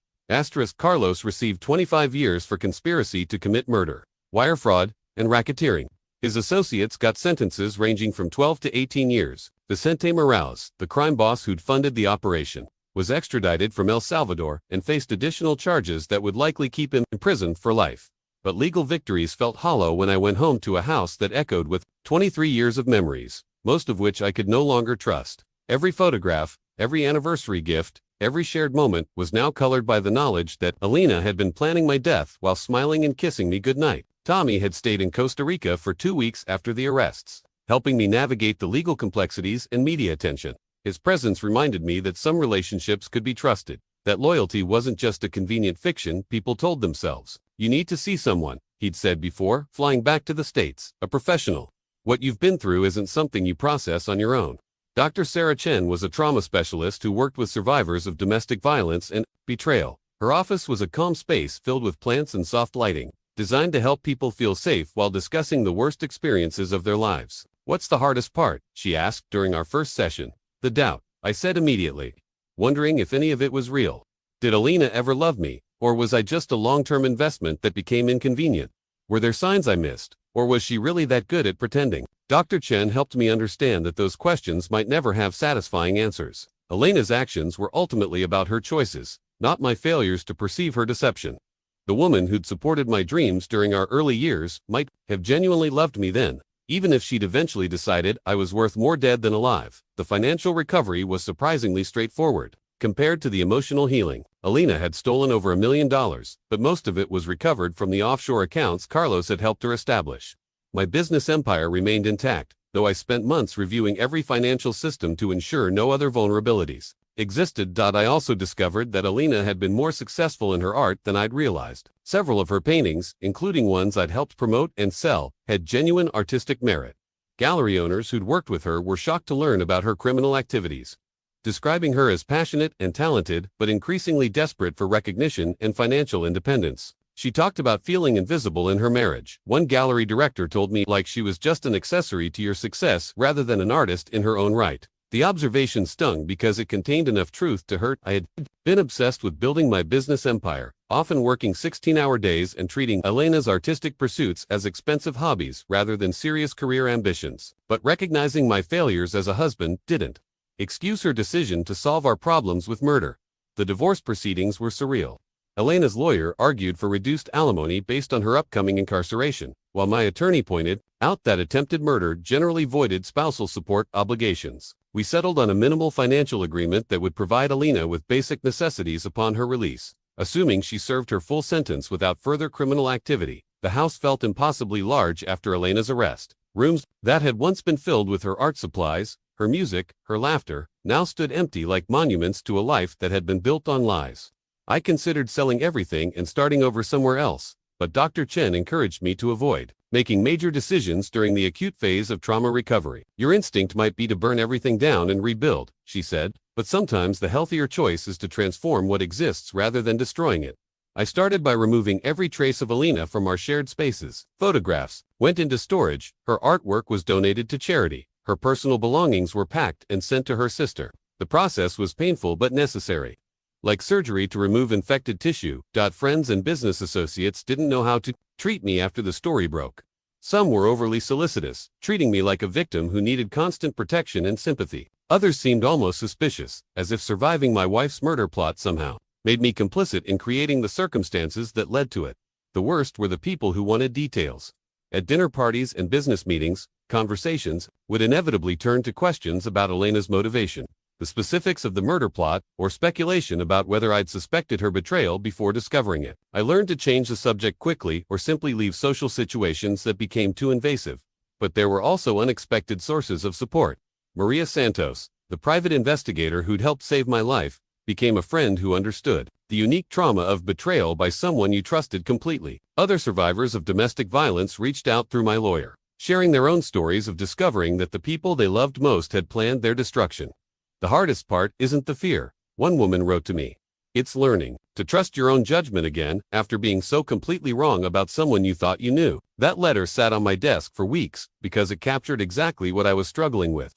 Carlos received 25 years for conspiracy to commit murder, wire fraud, and racketeering. His associates got sentences ranging from 12 to 18 years. Vicente Morales, the crime boss who'd funded the operation, was extradited from El Salvador and faced additional charges that would likely keep him in prison for life. But legal victories felt hollow when I went home to a house that echoed with 23 years of memories, most of which I could no longer trust. Every photograph, every anniversary gift, every shared moment was now colored by the knowledge that Elena had been planning my death while smiling and kissing me goodnight. Tommy had stayed in Costa Rica for 2 weeks after the arrests, helping me navigate the legal complexities and media attention. His presence reminded me that some relationships could be trusted, that loyalty wasn't just a convenient fiction people told themselves. You need to see someone, he'd said before, flying back to the States, a professional. What you've been through isn't something you process on your own. Dr. Sarah Chen was a trauma specialist who worked with survivors of domestic violence and betrayal. Her office was a calm space filled with plants and soft lighting, designed to help people feel safe while discussing the worst experiences of their lives. What's the hardest part? She asked during our first session. The doubt, I said immediately, wondering if any of it was real. Did Elena ever love me, or was I just a long-term investment that became inconvenient? Were there signs I missed, or was she really that good at pretending? Dr. Chen helped me understand that those questions might never have satisfying answers. Elena's actions were ultimately about her choices, not my failures to perceive her deception. The woman who'd supported my dreams during our early years might have genuinely loved me then, even if she'd eventually decided I was worth more dead than alive. The financial recovery was surprisingly straightforward. Compared to the emotional healing, Elena had stolen over $1 million, but most of it was recovered from the offshore accounts Carlos had helped her establish. My business empire remained intact, though I spent months reviewing every financial system to ensure no other vulnerabilities existed. I also discovered that Elena had been more successful in her art than I'd realized. Several of her paintings, including ones I'd helped promote and sell, had genuine artistic merit. Gallery owners who'd worked with her were shocked to learn about her criminal activities, describing her as passionate and talented but increasingly desperate for recognition and financial independence. She talked about feeling invisible in her marriage. One gallery director told me like she was just an accessory to your success rather than an artist in her own right. The observation stung because it contained enough truth to hurt. I had been obsessed with building my business empire, often working 16-hour days and treating Elena's artistic pursuits as expensive hobbies rather than serious career ambitions. But recognizing my failures as a husband didn't excuse her decision to solve our problems with murder. The divorce proceedings were surreal. Elena's lawyer argued for reduced alimony based on her upcoming incarceration, while my attorney pointed out that attempted murder generally voided spousal support obligations. We settled on a minimal financial agreement that would provide Elena with basic necessities upon her release, assuming she served her full sentence without further criminal activity. The house felt impossibly large after Elena's arrest. Rooms that had once been filled with her art supplies, her music, her laughter, now stood empty like monuments to a life that had been built on lies. I considered selling everything and starting over somewhere else, but Dr. Chen encouraged me to avoid making major decisions during the acute phase of trauma recovery. Your instinct might be to burn everything down and rebuild, she said, but sometimes the healthier choice is to transform what exists rather than destroying it. I started by removing every trace of Elena from our shared spaces. Photographs went into storage, her artwork was donated to charity, her personal belongings were packed and sent to her sister. The process was painful but necessary. Like surgery to remove infected tissue. Friends and business associates didn't know how to treat me after the story broke. Some were overly solicitous, treating me like a victim who needed constant protection and sympathy. Others seemed almost suspicious, as if surviving my wife's murder plot somehow made me complicit in creating the circumstances that led to it. The worst were the people who wanted details. At dinner parties and business meetings, conversations would inevitably turn to questions about Elena's motivation, the specifics of the murder plot, or speculation about whether I'd suspected her betrayal before discovering it. I learned to change the subject quickly or simply leave social situations that became too invasive. But there were also unexpected sources of support. Maria Santos, the private investigator who'd helped save my life, became a friend who understood the unique trauma of betrayal by someone you trusted completely. Other survivors of domestic violence reached out through my lawyer, sharing their own stories of discovering that the people they loved most had planned their destruction. The hardest part isn't the fear, one woman wrote to me. It's learning to trust your own judgment again after being so completely wrong about someone you thought you knew. That letter sat on my desk for weeks because it captured exactly what I was struggling with.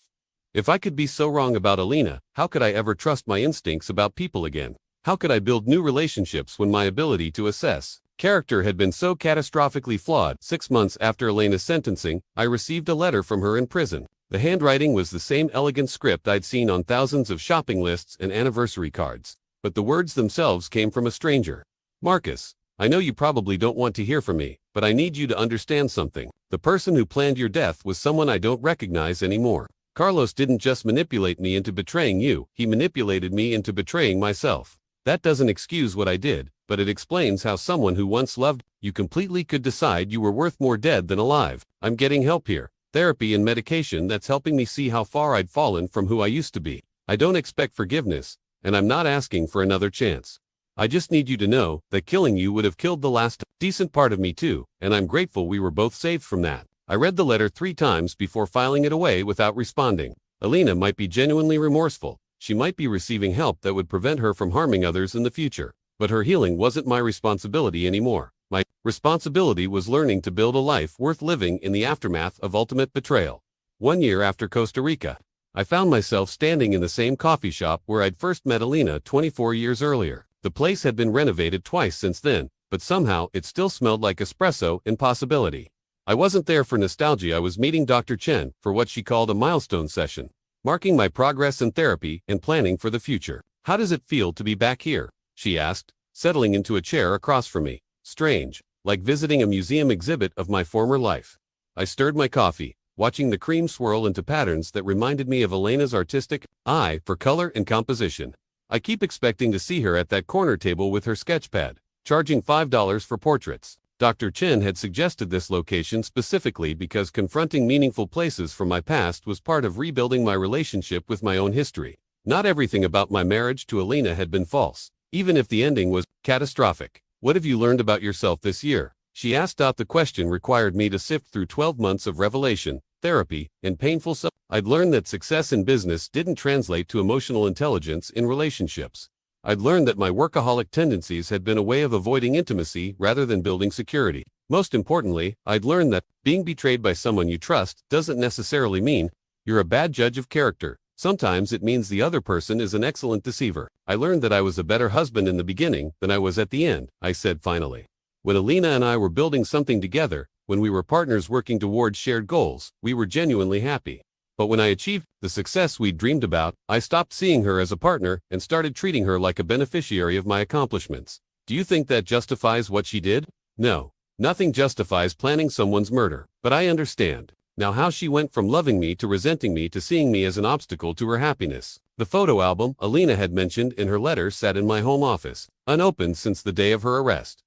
If I could be so wrong about Elena, how could I ever trust my instincts about people again? How could I build new relationships when my ability to assess character had been so catastrophically flawed? 6 months after Elena's sentencing, I received a letter from her in prison. The handwriting was the same elegant script I'd seen on thousands of shopping lists and anniversary cards, but the words themselves came from a stranger. Marcus, I know you probably don't want to hear from me, but I need you to understand something. The person who planned your death was someone I don't recognize anymore. Carlos didn't just manipulate me into betraying you, he manipulated me into betraying myself. That doesn't excuse what I did, but it explains how someone who once loved you completely could decide you were worth more dead than alive. I'm getting help here. Therapy and medication that's helping me see how far I'd fallen from who I used to be. I don't expect forgiveness, and I'm not asking for another chance. I just need you to know that killing you would have killed the last decent part of me too, and I'm grateful we were both saved from that. I read the letter 3 times before filing it away without responding. Elena might be genuinely remorseful. She might be receiving help that would prevent her from harming others in the future. But her healing wasn't my responsibility anymore. My responsibility was learning to build a life worth living in the aftermath of ultimate betrayal. 1 year after Costa Rica, I found myself standing in the same coffee shop where I'd first met Elena 24 years earlier. The place had been renovated twice since then, but somehow it still smelled like espresso and possibility. I wasn't there for nostalgia. I was meeting Dr. Chen for what she called a milestone session, marking my progress in therapy and planning for the future. How does it feel to be back here? She asked, settling into a chair across from me. Strange, like visiting a museum exhibit of my former life. I stirred my coffee, watching the cream swirl into patterns that reminded me of Elena's artistic eye for color and composition. I keep expecting to see her at that corner table with her sketchpad, charging $5 for portraits. Dr. Chen had suggested this location specifically because confronting meaningful places from my past was part of rebuilding my relationship with my own history. Not everything about my marriage to Elena had been false, even if the ending was catastrophic. What have you learned about yourself this year? She asked. The question required me to sift through 12 months of revelation, therapy, and painful I'd learned that success in business didn't translate to emotional intelligence in relationships. I'd learned that my workaholic tendencies had been a way of avoiding intimacy rather than building security. Most importantly, I'd learned that being betrayed by someone you trust doesn't necessarily mean you're a bad judge of character. Sometimes it means the other person is an excellent deceiver. I learned that I was a better husband in the beginning than I was at the end, I said finally. When Elena and I were building something together, when we were partners working towards shared goals, we were genuinely happy. But when I achieved the success we dreamed about, I stopped seeing her as a partner and started treating her like a beneficiary of my accomplishments. Do you think that justifies what she did? No. Nothing justifies planning someone's murder. But I understand now how she went from loving me to resenting me to seeing me as an obstacle to her happiness. The photo album Elena had mentioned in her letter sat in my home office, unopened since the day of her arrest.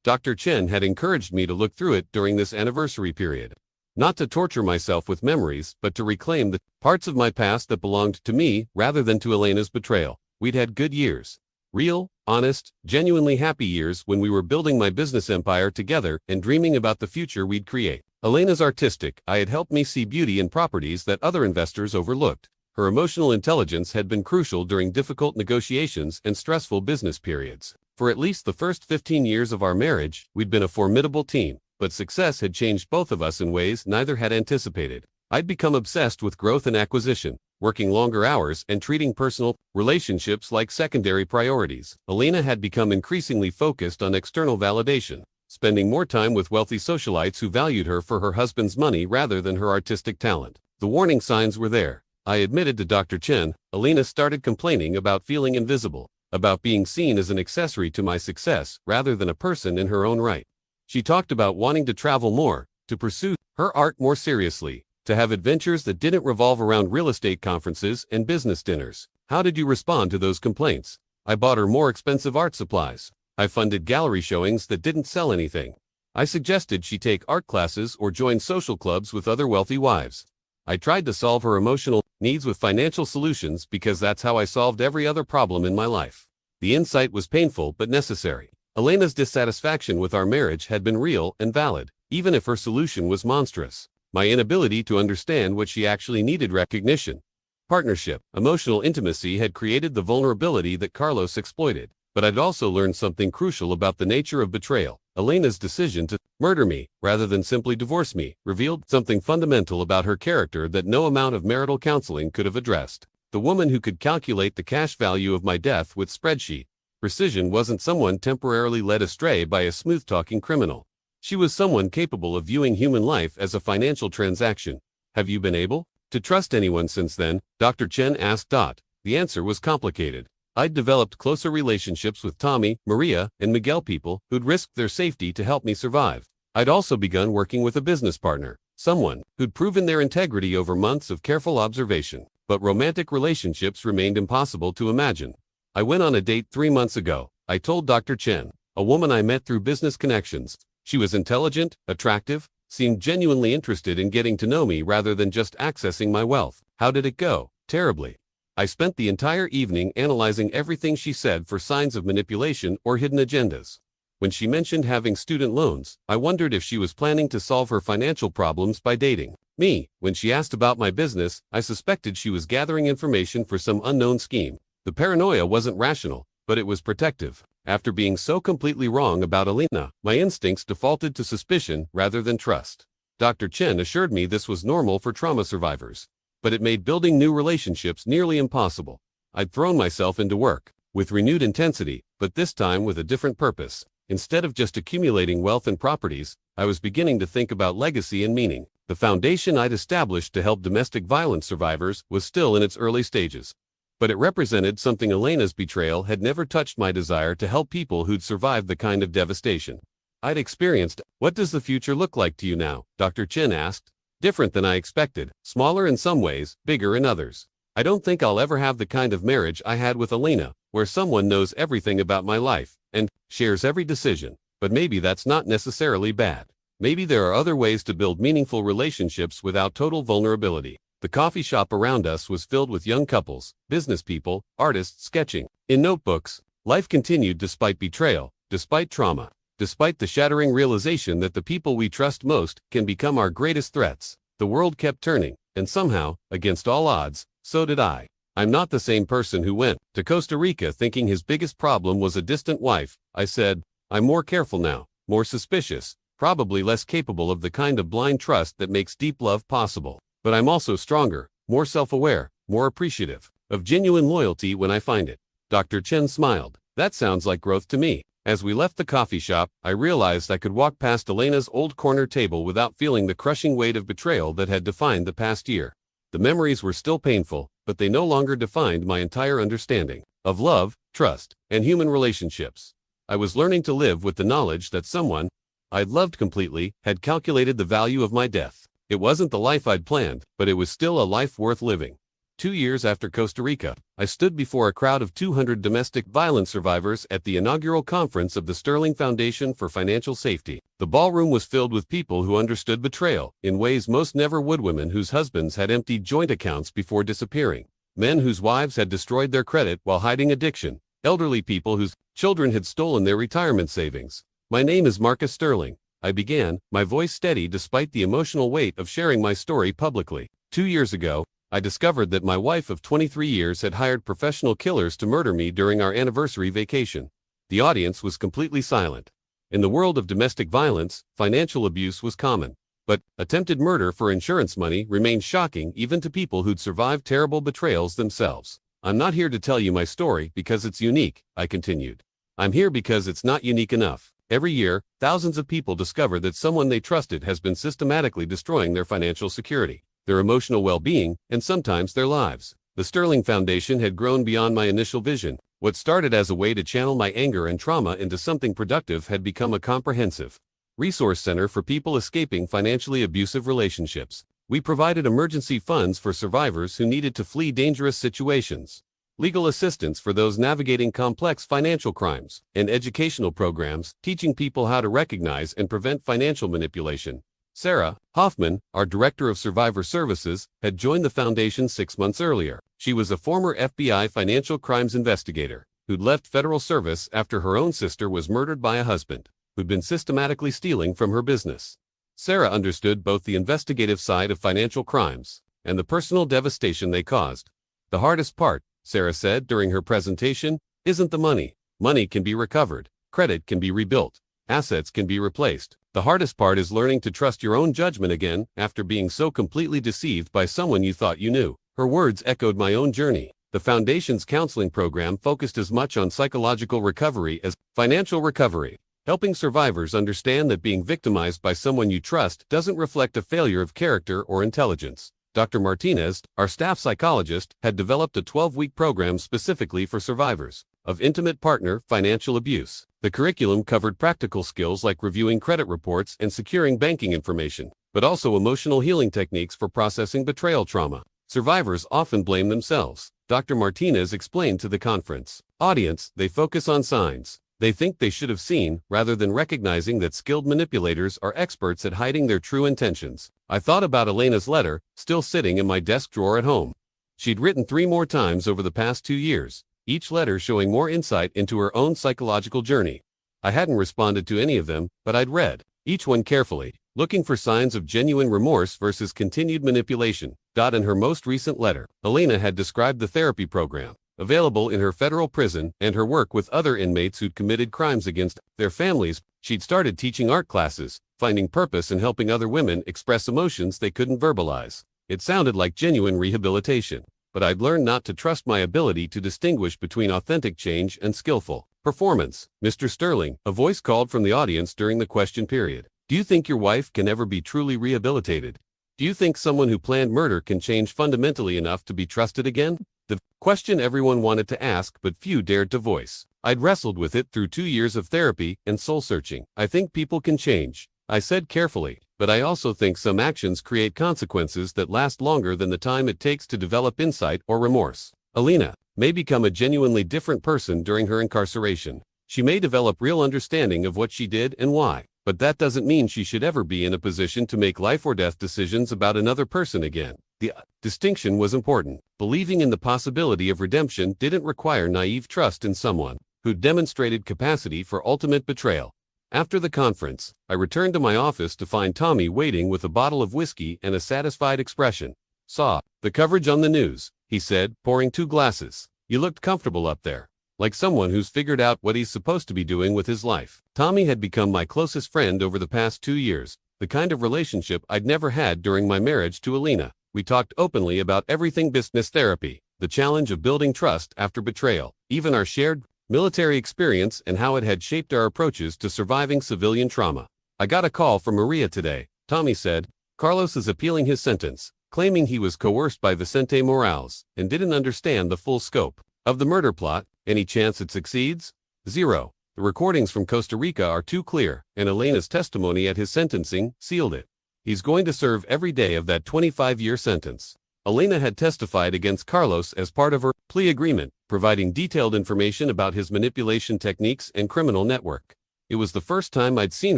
Dr. Chen had encouraged me to look through it during this anniversary period. Not to torture myself with memories, but to reclaim the parts of my past that belonged to me rather than to Elena's betrayal. We'd had good years. Real, honest, genuinely happy years when we were building my business empire together and dreaming about the future we'd create. Elena's artistic eye had helped me see beauty in properties that other investors overlooked. Her emotional intelligence had been crucial during difficult negotiations and stressful business periods. For at least the first 15 years of our marriage, we'd been a formidable team, but success had changed both of us in ways neither had anticipated. I'd become obsessed with growth and acquisition, working longer hours and treating personal relationships like secondary priorities. Elena had become increasingly focused on external validation, spending more time with wealthy socialites who valued her for her husband's money rather than her artistic talent. The warning signs were there. I admitted to Dr. Chen. Elena started complaining about feeling invisible, about being seen as an accessory to my success rather than a person in her own right. She talked about wanting to travel more, to pursue her art more seriously, to have adventures that didn't revolve around real estate conferences and business dinners. How did you respond to those complaints? I bought her more expensive art supplies. I funded gallery showings that didn't sell anything. I suggested she take art classes or join social clubs with other wealthy wives. I tried to solve her emotional needs with financial solutions because that's how I solved every other problem in my life. The insight was painful but necessary. Elena's dissatisfaction with our marriage had been real and valid, even if her solution was monstrous. My inability to understand what she actually needed recognition. Partnership, emotional intimacy had created the vulnerability that Carlos exploited. But I'd also learned something crucial about the nature of betrayal. Elena's decision to murder me, rather than simply divorce me, revealed something fundamental about her character that no amount of marital counseling could have addressed. The woman who could calculate the cash value of my death with spreadsheet precision wasn't someone temporarily led astray by a smooth-talking criminal. She was someone capable of viewing human life as a financial transaction. Have you been able to trust anyone since then? Dr. Chen asked. The answer was complicated. I'd developed closer relationships with Tommy, Maria, and Miguel, people who'd risked their safety to help me survive. I'd also begun working with a business partner, someone who'd proven their integrity over months of careful observation. But romantic relationships remained impossible to imagine. I went on a date 3 months ago, I told Dr. Chen, a woman I met through business connections. She was intelligent, attractive, seemed genuinely interested in getting to know me rather than just accessing my wealth. How did it go? Terribly. I spent the entire evening analyzing everything she said for signs of manipulation or hidden agendas. When she mentioned having student loans, I wondered if she was planning to solve her financial problems by dating me. When she asked about my business, I suspected she was gathering information for some unknown scheme. The paranoia wasn't rational, but it was protective. After being so completely wrong about Elena, my instincts defaulted to suspicion rather than trust. Dr. Chen assured me this was normal for trauma survivors. But it made building new relationships nearly impossible. I'd thrown myself into work, with renewed intensity, but this time with a different purpose. Instead of just accumulating wealth and properties, I was beginning to think about legacy and meaning. The foundation I'd established to help domestic violence survivors was still in its early stages. But it represented something. Elena's betrayal had never touched my desire to help people who'd survived the kind of devastation I'd experienced. What does the future look like to you now? Dr. Chen asked. Different than I expected, smaller in some ways, bigger in others. I don't think I'll ever have the kind of marriage I had with Elena, where someone knows everything about my life and shares every decision. But maybe that's not necessarily bad. Maybe there are other ways to build meaningful relationships without total vulnerability. The coffee shop around us was filled with young couples, business people, artists sketching in notebooks. Life continued despite betrayal, despite trauma. Despite the shattering realization that the people we trust most can become our greatest threats. The world kept turning, and somehow, against all odds, so did I. I'm not the same person who went to Costa Rica thinking his biggest problem was a distant wife. I said, I'm more careful now, more suspicious, probably less capable of the kind of blind trust that makes deep love possible. But I'm also stronger, more self-aware, more appreciative of genuine loyalty when I find it. Dr. Chen smiled. That sounds like growth to me. As we left the coffee shop, I realized I could walk past Elena's old corner table without feeling the crushing weight of betrayal that had defined the past year. The memories were still painful, but they no longer defined my entire understanding of love, trust, and human relationships. I was learning to live with the knowledge that someone I'd loved completely had calculated the value of my death. It wasn't the life I'd planned, but it was still a life worth living. 2 years after Costa Rica, I stood before a crowd of 200 domestic violence survivors at the inaugural conference of the Sterling Foundation for Financial Safety. The ballroom was filled with people who understood betrayal in ways most never would. Women whose husbands had emptied joint accounts before disappearing. Men whose wives had destroyed their credit while hiding addiction. elderly people whose children had stolen their retirement savings. My name is Marcus Sterling, I began, my voice steady despite the emotional weight of sharing my story publicly. 2 years ago, I discovered that my wife of 23 years had hired professional killers to murder me during our anniversary vacation. The audience was completely silent. In the world of domestic violence, financial abuse was common. But attempted murder for insurance money remained shocking even to people who'd survived terrible betrayals themselves. I'm not here to tell you my story because it's unique, I continued. I'm here because it's not unique enough. Every year, thousands of people discover that someone they trusted has been systematically destroying their financial security, their emotional well-being, and sometimes their lives. The Sterling Foundation had grown beyond my initial vision. What started as a way to channel my anger and trauma into something productive had become a comprehensive resource center for people escaping financially abusive relationships. We provided emergency funds for survivors who needed to flee dangerous situations, legal assistance for those navigating complex financial crimes, and educational programs teaching people how to recognize and prevent financial manipulation. Sarah Hoffman, our Director of Survivor Services, had joined the foundation 6 months earlier. She was a former FBI financial crimes investigator who'd left federal service after her own sister was murdered by a husband who'd been systematically stealing from her business. Sarah understood both the investigative side of financial crimes and the personal devastation they caused. The hardest part, Sarah said during her presentation, isn't the money. Money can be recovered, credit can be rebuilt, assets can be replaced. The hardest part is learning to trust your own judgment again after being so completely deceived by someone you thought you knew. Her words echoed my own journey. The Foundation's counseling program focused as much on psychological recovery as financial recovery, helping survivors understand that being victimized by someone you trust doesn't reflect a failure of character or intelligence. Dr. Martinez, our staff psychologist, had developed a 12-week program specifically for survivors of intimate partner financial abuse. The curriculum covered practical skills like reviewing credit reports and securing banking information, but also emotional healing techniques for processing betrayal trauma. Survivors often blame themselves, Dr. Martinez explained to the conference audience. They focus on signs they think they should have seen, rather than recognizing that skilled manipulators are experts at hiding their true intentions. I thought about Elena's letter, still sitting in my desk drawer at home. She'd written 3 more times over the past 2 years, each letter showing more insight into her own psychological journey. I hadn't responded to any of them, but I'd read each one carefully, looking for signs of genuine remorse versus continued manipulation. In her most recent letter, Elena had described the therapy program available in her federal prison and her work with other inmates who'd committed crimes against their families. She'd started teaching art classes, finding purpose in helping other women express emotions they couldn't verbalize. It sounded like genuine rehabilitation, but I'd learned not to trust my ability to distinguish between authentic change and skillful performance. Mr. Sterling, a voice called from the audience during the question period. Do you think your wife can ever be truly rehabilitated? Do you think someone who planned murder can change fundamentally enough to be trusted again? The question everyone wanted to ask but few dared to voice. I'd wrestled with it through 2 years of therapy and soul-searching. I think people can change, I said carefully, but I also think some actions create consequences that last longer than the time it takes to develop insight or remorse. Elena may become a genuinely different person during her incarceration. She may develop real understanding of what she did and why, but that doesn't mean she should ever be in a position to make life or death decisions about another person again. The distinction was important. Believing in the possibility of redemption didn't require naive trust in someone who demonstrated capacity for ultimate betrayal. After the conference, I returned to my office to find Tommy waiting with a bottle of whiskey and a satisfied expression. Saw the coverage on the news, he said, pouring 2 glasses. You looked comfortable up there, like someone who's figured out what he's supposed to be doing with his life. Tommy had become my closest friend over the past 2 years, the kind of relationship I'd never had during my marriage to Elena. We talked openly about everything: business, therapy, the challenge of building trust after betrayal, even our shared military experience and how it had shaped our approaches to surviving civilian trauma. I got a call from Maria today, Tommy said. Carlos is appealing his sentence, claiming he was coerced by Vicente Morales and didn't understand the full scope of the murder plot. Any chance it succeeds? 0. The recordings from Costa Rica are too clear, and Elena's testimony at his sentencing sealed it. He's going to serve every day of that 25-year sentence. Elena had testified against Carlos as part of her plea agreement, providing detailed information about his manipulation techniques and criminal network. It was the first time I'd seen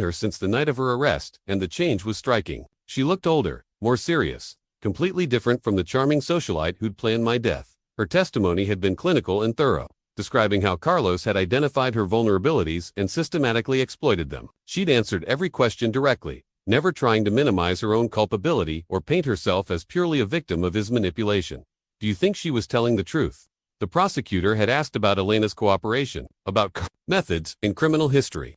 her since the night of her arrest, and the change was striking. She looked older, more serious, completely different from the charming socialite who'd planned my death. Her testimony had been clinical and thorough. describing how Carlos had identified her vulnerabilities and systematically exploited them. She'd answered every question directly, never trying to minimize her own culpability or paint herself as purely a victim of his manipulation. Do you think she was telling the truth? The prosecutor had asked about Elena's cooperation, about methods and criminal history.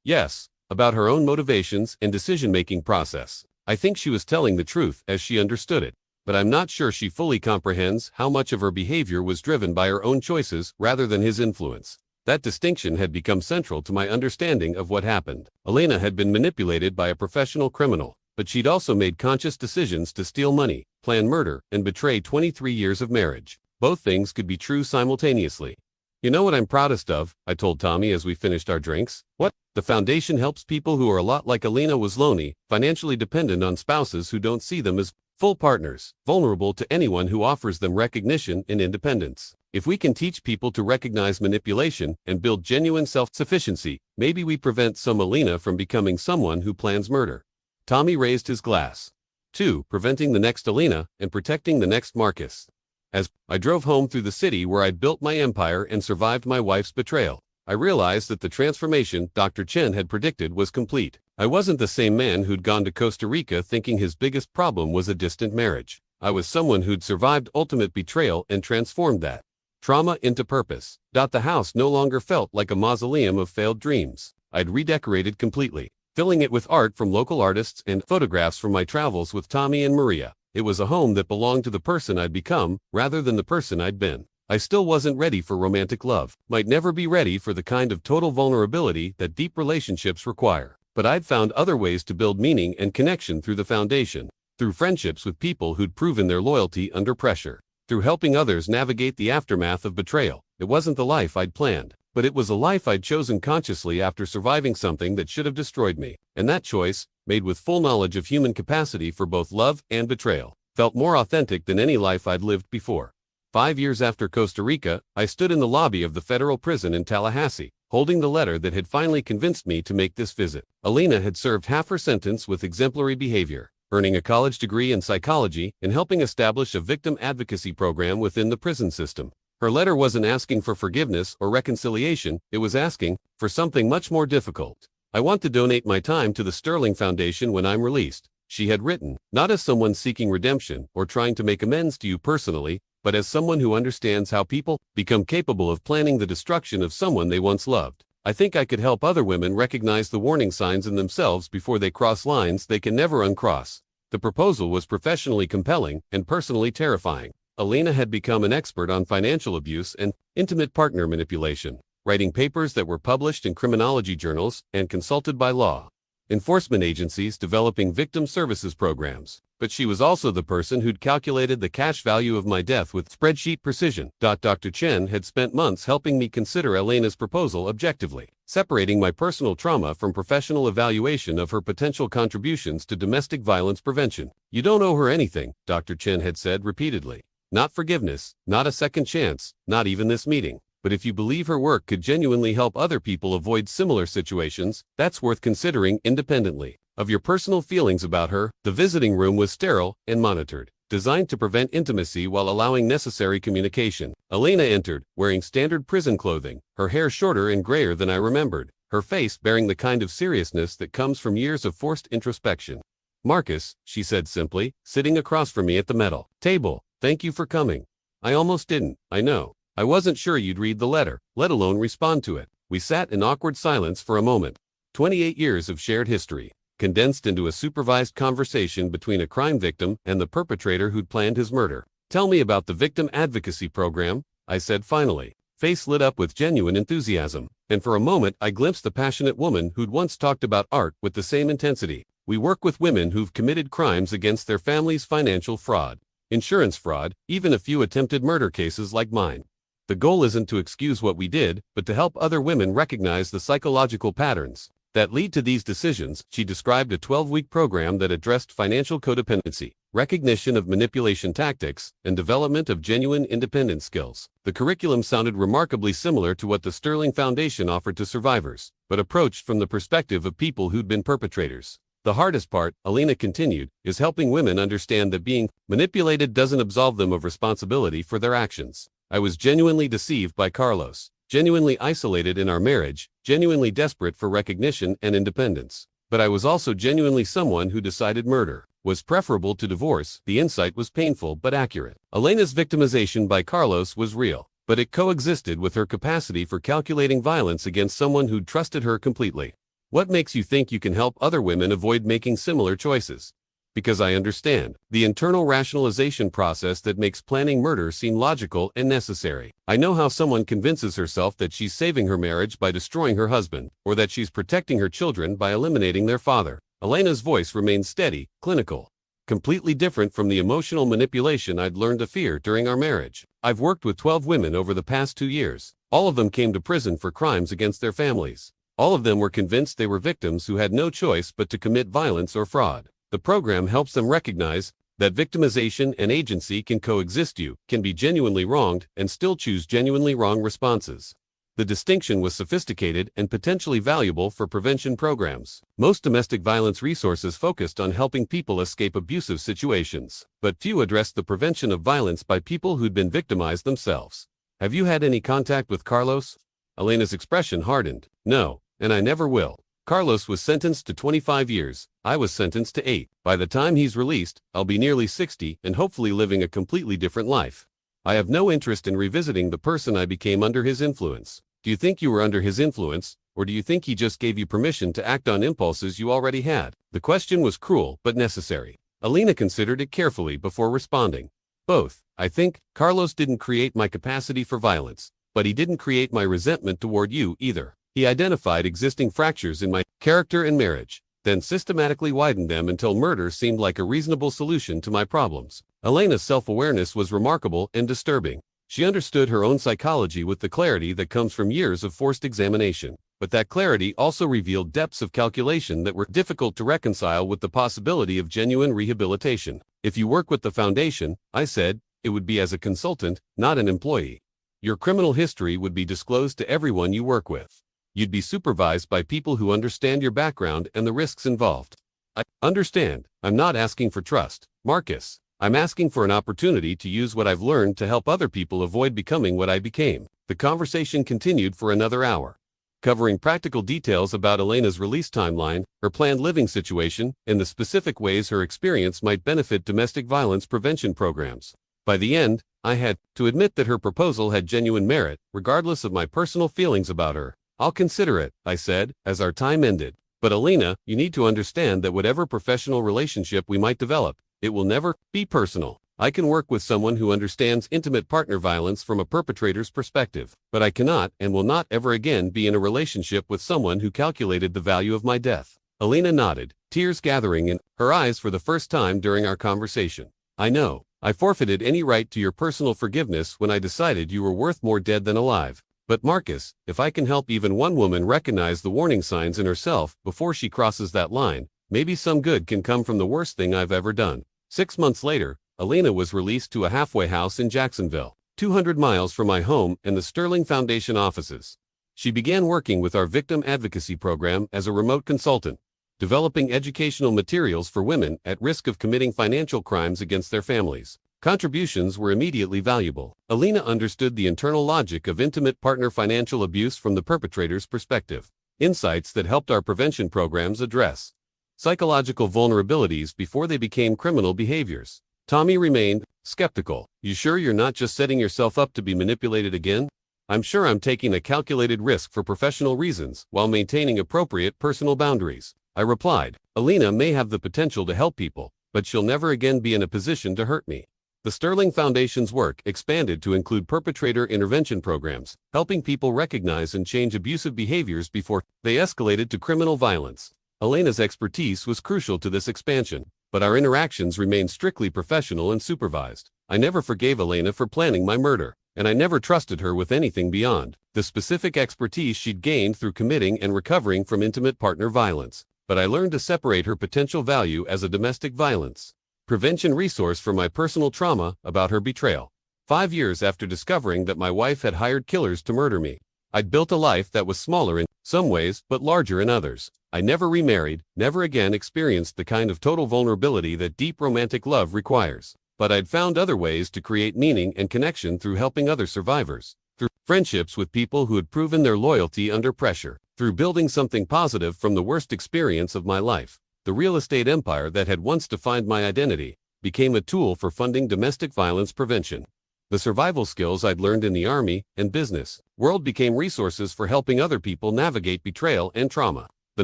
Yes, about her own motivations and decision-making process. I think she was telling the truth as she understood it, but I'm not sure she fully comprehends how much of her behavior was driven by her own choices rather than his influence. That distinction had become central to my understanding of what happened. Elena had been manipulated by a professional criminal, but she'd also made conscious decisions to steal money, plan murder, and betray 23 years of marriage. Both things could be true simultaneously. You know what I'm proudest of? I told Tommy as we finished our drinks. What? The foundation helps people who are a lot like Elena was lonely, financially dependent on spouses who don't see them as full partners, vulnerable to anyone who offers them recognition and independence. If we can teach people to recognize manipulation and build genuine self-sufficiency, maybe we prevent some Elena from becoming someone who plans murder. Tommy raised his glass. 2. Preventing the next Elena and protecting the next Marcus. As I drove home through the city where I'd built my empire and survived my wife's betrayal, I realized that the transformation Dr. Chen had predicted was complete. I wasn't the same man who'd gone to Costa Rica thinking his biggest problem was a distant marriage. I was someone who'd survived ultimate betrayal and transformed that trauma into purpose. The house no longer felt like a mausoleum of failed dreams. I'd redecorated completely, filling it with art from local artists and photographs from my travels with Tommy and Maria. It was a home that belonged to the person I'd become, rather than the person I'd been. I still wasn't ready for romantic love, might never be ready for the kind of total vulnerability that deep relationships require. But I'd found other ways to build meaning and connection through the foundation, through friendships with people who'd proven their loyalty under pressure, through helping others navigate the aftermath of betrayal. It wasn't the life I'd planned, but it was a life I'd chosen consciously after surviving something that should have destroyed me. And that choice, made with full knowledge of human capacity for both love and betrayal, felt more authentic than any life I'd lived before. 5 years after Costa Rica, I stood in the lobby of the federal prison in Tallahassee, holding the letter that had finally convinced me to make this visit. Elena had served half her sentence with exemplary behavior, earning a college degree in psychology and helping establish a victim advocacy program within the prison system. Her letter wasn't asking for forgiveness or reconciliation, it was asking for something much more difficult. I want to donate my time to the Sterling Foundation when I'm released, she had written, not as someone seeking redemption or trying to make amends to you personally, but as someone who understands how people become capable of planning the destruction of someone they once loved. I think I could help other women recognize the warning signs in themselves before they cross lines they can never uncross. The proposal was professionally compelling and personally terrifying. Elena had become an expert on financial abuse and intimate partner manipulation, writing papers that were published in criminology journals and consulted by law enforcement agencies developing victim services programs. But she was also the person who'd calculated the cash value of my death with spreadsheet precision. Dr. Chen had spent months helping me consider Elena's proposal objectively, separating my personal trauma from professional evaluation of her potential contributions to domestic violence prevention. You don't owe her anything, Dr. Chen had said repeatedly. Not forgiveness, not a second chance, not even this meeting. But if you believe her work could genuinely help other people avoid similar situations, that's worth considering independently of your personal feelings about her. The visiting room was sterile and monitored, designed to prevent intimacy while allowing necessary communication. Elena entered, wearing standard prison clothing, her hair shorter and grayer than I remembered, her face bearing the kind of seriousness that comes from years of forced introspection. Marcus, she said simply, sitting across from me at the metal table, thank you for coming. I almost didn't, I know. I wasn't sure you'd read the letter, let alone respond to it. We sat in awkward silence for a moment. 28 years of shared history, condensed into a supervised conversation between a crime victim and the perpetrator who'd planned his murder. Tell me about the victim advocacy program, I said finally. Face lit up with genuine enthusiasm, and for a moment I glimpsed the passionate woman who'd once talked about art with the same intensity. We work with women who've committed crimes against their family's financial fraud, insurance fraud, even a few attempted murder cases like mine. The goal isn't to excuse what we did, but to help other women recognize the psychological patterns that lead to these decisions. She described a 12-week program that addressed financial codependency, recognition of manipulation tactics, and development of genuine independence skills. The curriculum sounded remarkably similar to what the Sterling Foundation offered to survivors, but approached from the perspective of people who'd been perpetrators. The hardest part, Elena continued, is helping women understand that being manipulated doesn't absolve them of responsibility for their actions. I was genuinely deceived by Carlos, genuinely isolated in our marriage, genuinely desperate for recognition and independence. But I was also genuinely someone who decided murder was preferable to divorce. The insight was painful but accurate. Elena's victimization by Carlos was real, but it coexisted with her capacity for calculating violence against someone who'd trusted her completely. What makes you think you can help other women avoid making similar choices? Because I understand the internal rationalization process that makes planning murder seem logical and necessary. I know how someone convinces herself that she's saving her marriage by destroying her husband, or that she's protecting her children by eliminating their father. Elena's voice remained steady, clinical, completely different from the emotional manipulation I'd learned to fear during our marriage. I've worked with 12 women over the past 2 years. All of them came to prison for crimes against their families. All of them were convinced they were victims who had no choice but to commit violence or fraud. The program helps them recognize that victimization and agency can coexist. You can be genuinely wronged and still choose genuinely wrong responses. The distinction was sophisticated and potentially valuable for prevention programs. Most domestic violence resources focused on helping people escape abusive situations, but few addressed the prevention of violence by people who'd been victimized themselves. Have you had any contact with Carlos? Elena's expression hardened. No, and I never will. Carlos was sentenced to 25 years. I was sentenced to 8. By the time he's released, I'll be nearly 60 and hopefully living a completely different life. I have no interest in revisiting the person I became under his influence. Do you think you were under his influence, or do you think he just gave you permission to act on impulses you already had? The question was cruel but necessary. Elena considered it carefully before responding. Both. I think Carlos didn't create my capacity for violence, but he didn't create my resentment toward you either. He identified existing fractures in my character and marriage, then systematically widened them until murder seemed like a reasonable solution to my problems. Elena's self-awareness was remarkable and disturbing. She understood her own psychology with the clarity that comes from years of forced examination. But that clarity also revealed depths of calculation that were difficult to reconcile with the possibility of genuine rehabilitation. If you work with the foundation, I said, it would be as a consultant, not an employee. Your criminal history would be disclosed to everyone you work with. You'd be supervised by people who understand your background and the risks involved. I understand. I'm not asking for trust, Marcus. I'm asking for an opportunity to use what I've learned to help other people avoid becoming what I became. The conversation continued for another hour, covering practical details about Elena's release timeline, her planned living situation, and the specific ways her experience might benefit domestic violence prevention programs. By the end, I had to admit that her proposal had genuine merit, regardless of my personal feelings about her. I'll consider it, I said, as our time ended. But Elena, you need to understand that whatever professional relationship we might develop, it will never be personal. I can work with someone who understands intimate partner violence from a perpetrator's perspective, but I cannot and will not ever again be in a relationship with someone who calculated the value of my death. Elena nodded, tears gathering in her eyes for the first time during our conversation. I know. I forfeited any right to your personal forgiveness when I decided you were worth more dead than alive. But Marcus, if I can help even one woman recognize the warning signs in herself before she crosses that line, maybe some good can come from the worst thing I've ever done. 6 months later, Elena was released to a halfway house in Jacksonville, 200 miles from my home and the Sterling Foundation offices. She began working with our victim advocacy program as a remote consultant, developing educational materials for women at risk of committing financial crimes against their families. Contributions were immediately valuable. Elena understood the internal logic of intimate partner financial abuse from the perpetrator's perspective, insights that helped our prevention programs address psychological vulnerabilities before they became criminal behaviors. Tommy remained skeptical. You sure you're not just setting yourself up to be manipulated again? I'm sure I'm taking a calculated risk for professional reasons while maintaining appropriate personal boundaries. I replied, Elena may have the potential to help people, but she'll never again be in a position to hurt me. The Sterling Foundation's work expanded to include perpetrator intervention programs, helping people recognize and change abusive behaviors before they escalated to criminal violence. Elena's expertise was crucial to this expansion, but our interactions remained strictly professional and supervised. I never forgave Elena for planning my murder, and I never trusted her with anything beyond the specific expertise she'd gained through committing and recovering from intimate partner violence. But I learned to separate her potential value as a domestic violence prevention resource from my personal trauma about her betrayal. 5 years after discovering that my wife had hired killers to murder me, I'd built a life that was smaller in some ways but larger in others. I never remarried, never again experienced the kind of total vulnerability that deep romantic love requires. but I'd found other ways to create meaning and connection through helping other survivors, through friendships with people who had proven their loyalty under pressure, through building something positive from the worst experience of my life. The real estate empire that had once defined my identity became a tool for funding domestic violence prevention. The survival skills I'd learned in the army and business world became resources for helping other people navigate betrayal and trauma. The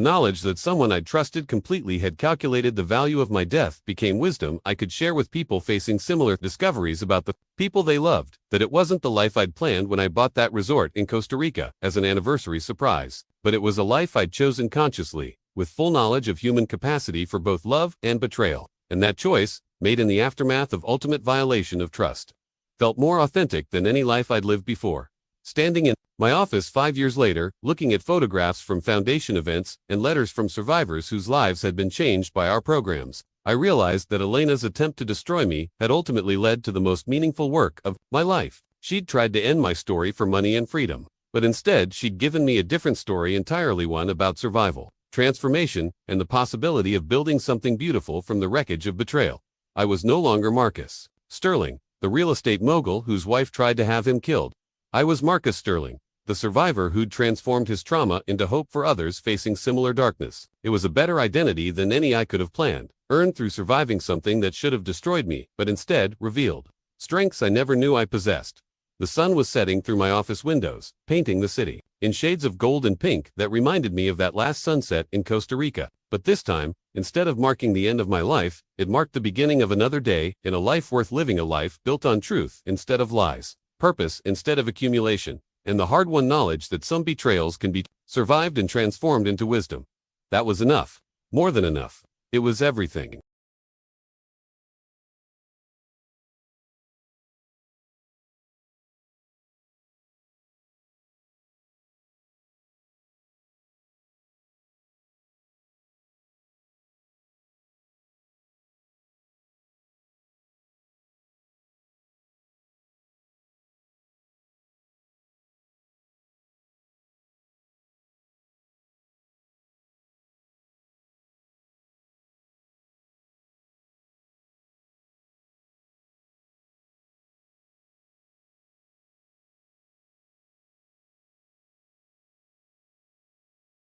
knowledge that someone I'd trusted completely had calculated the value of my death became wisdom I could share with people facing similar discoveries about the people they loved, that it wasn't the life I'd planned when I bought that resort in Costa Rica as an anniversary surprise, but it was a life I'd chosen consciously, with full knowledge of human capacity for both love and betrayal. And that choice, made in the aftermath of ultimate violation of trust, felt more authentic than any life I'd lived before. Standing in my office 5 years later, looking at photographs from foundation events and letters from survivors whose lives had been changed by our programs, I realized that Elena's attempt to destroy me had ultimately led to the most meaningful work of my life. She'd tried to end my story for money and freedom, but instead she'd given me a different story entirely, one about survival, transformation, and the possibility of building something beautiful from the wreckage of betrayal. I was no longer Marcus Sterling, the real estate mogul whose wife tried to have him killed. I was Marcus Sterling, the survivor who'd transformed his trauma into hope for others facing similar darkness. It was a better identity than any I could have planned, earned through surviving something that should have destroyed me, but instead revealed strengths I never knew I possessed. The sun was setting through my office windows, painting the city in shades of gold and pink that reminded me of that last sunset in Costa Rica. But this time, instead of marking the end of my life, it marked the beginning of another day in a life worth living, a life built on truth instead of lies, purpose instead of accumulation, and the hard-won knowledge that some betrayals can be survived and transformed into wisdom. That was enough. More than enough. It was everything.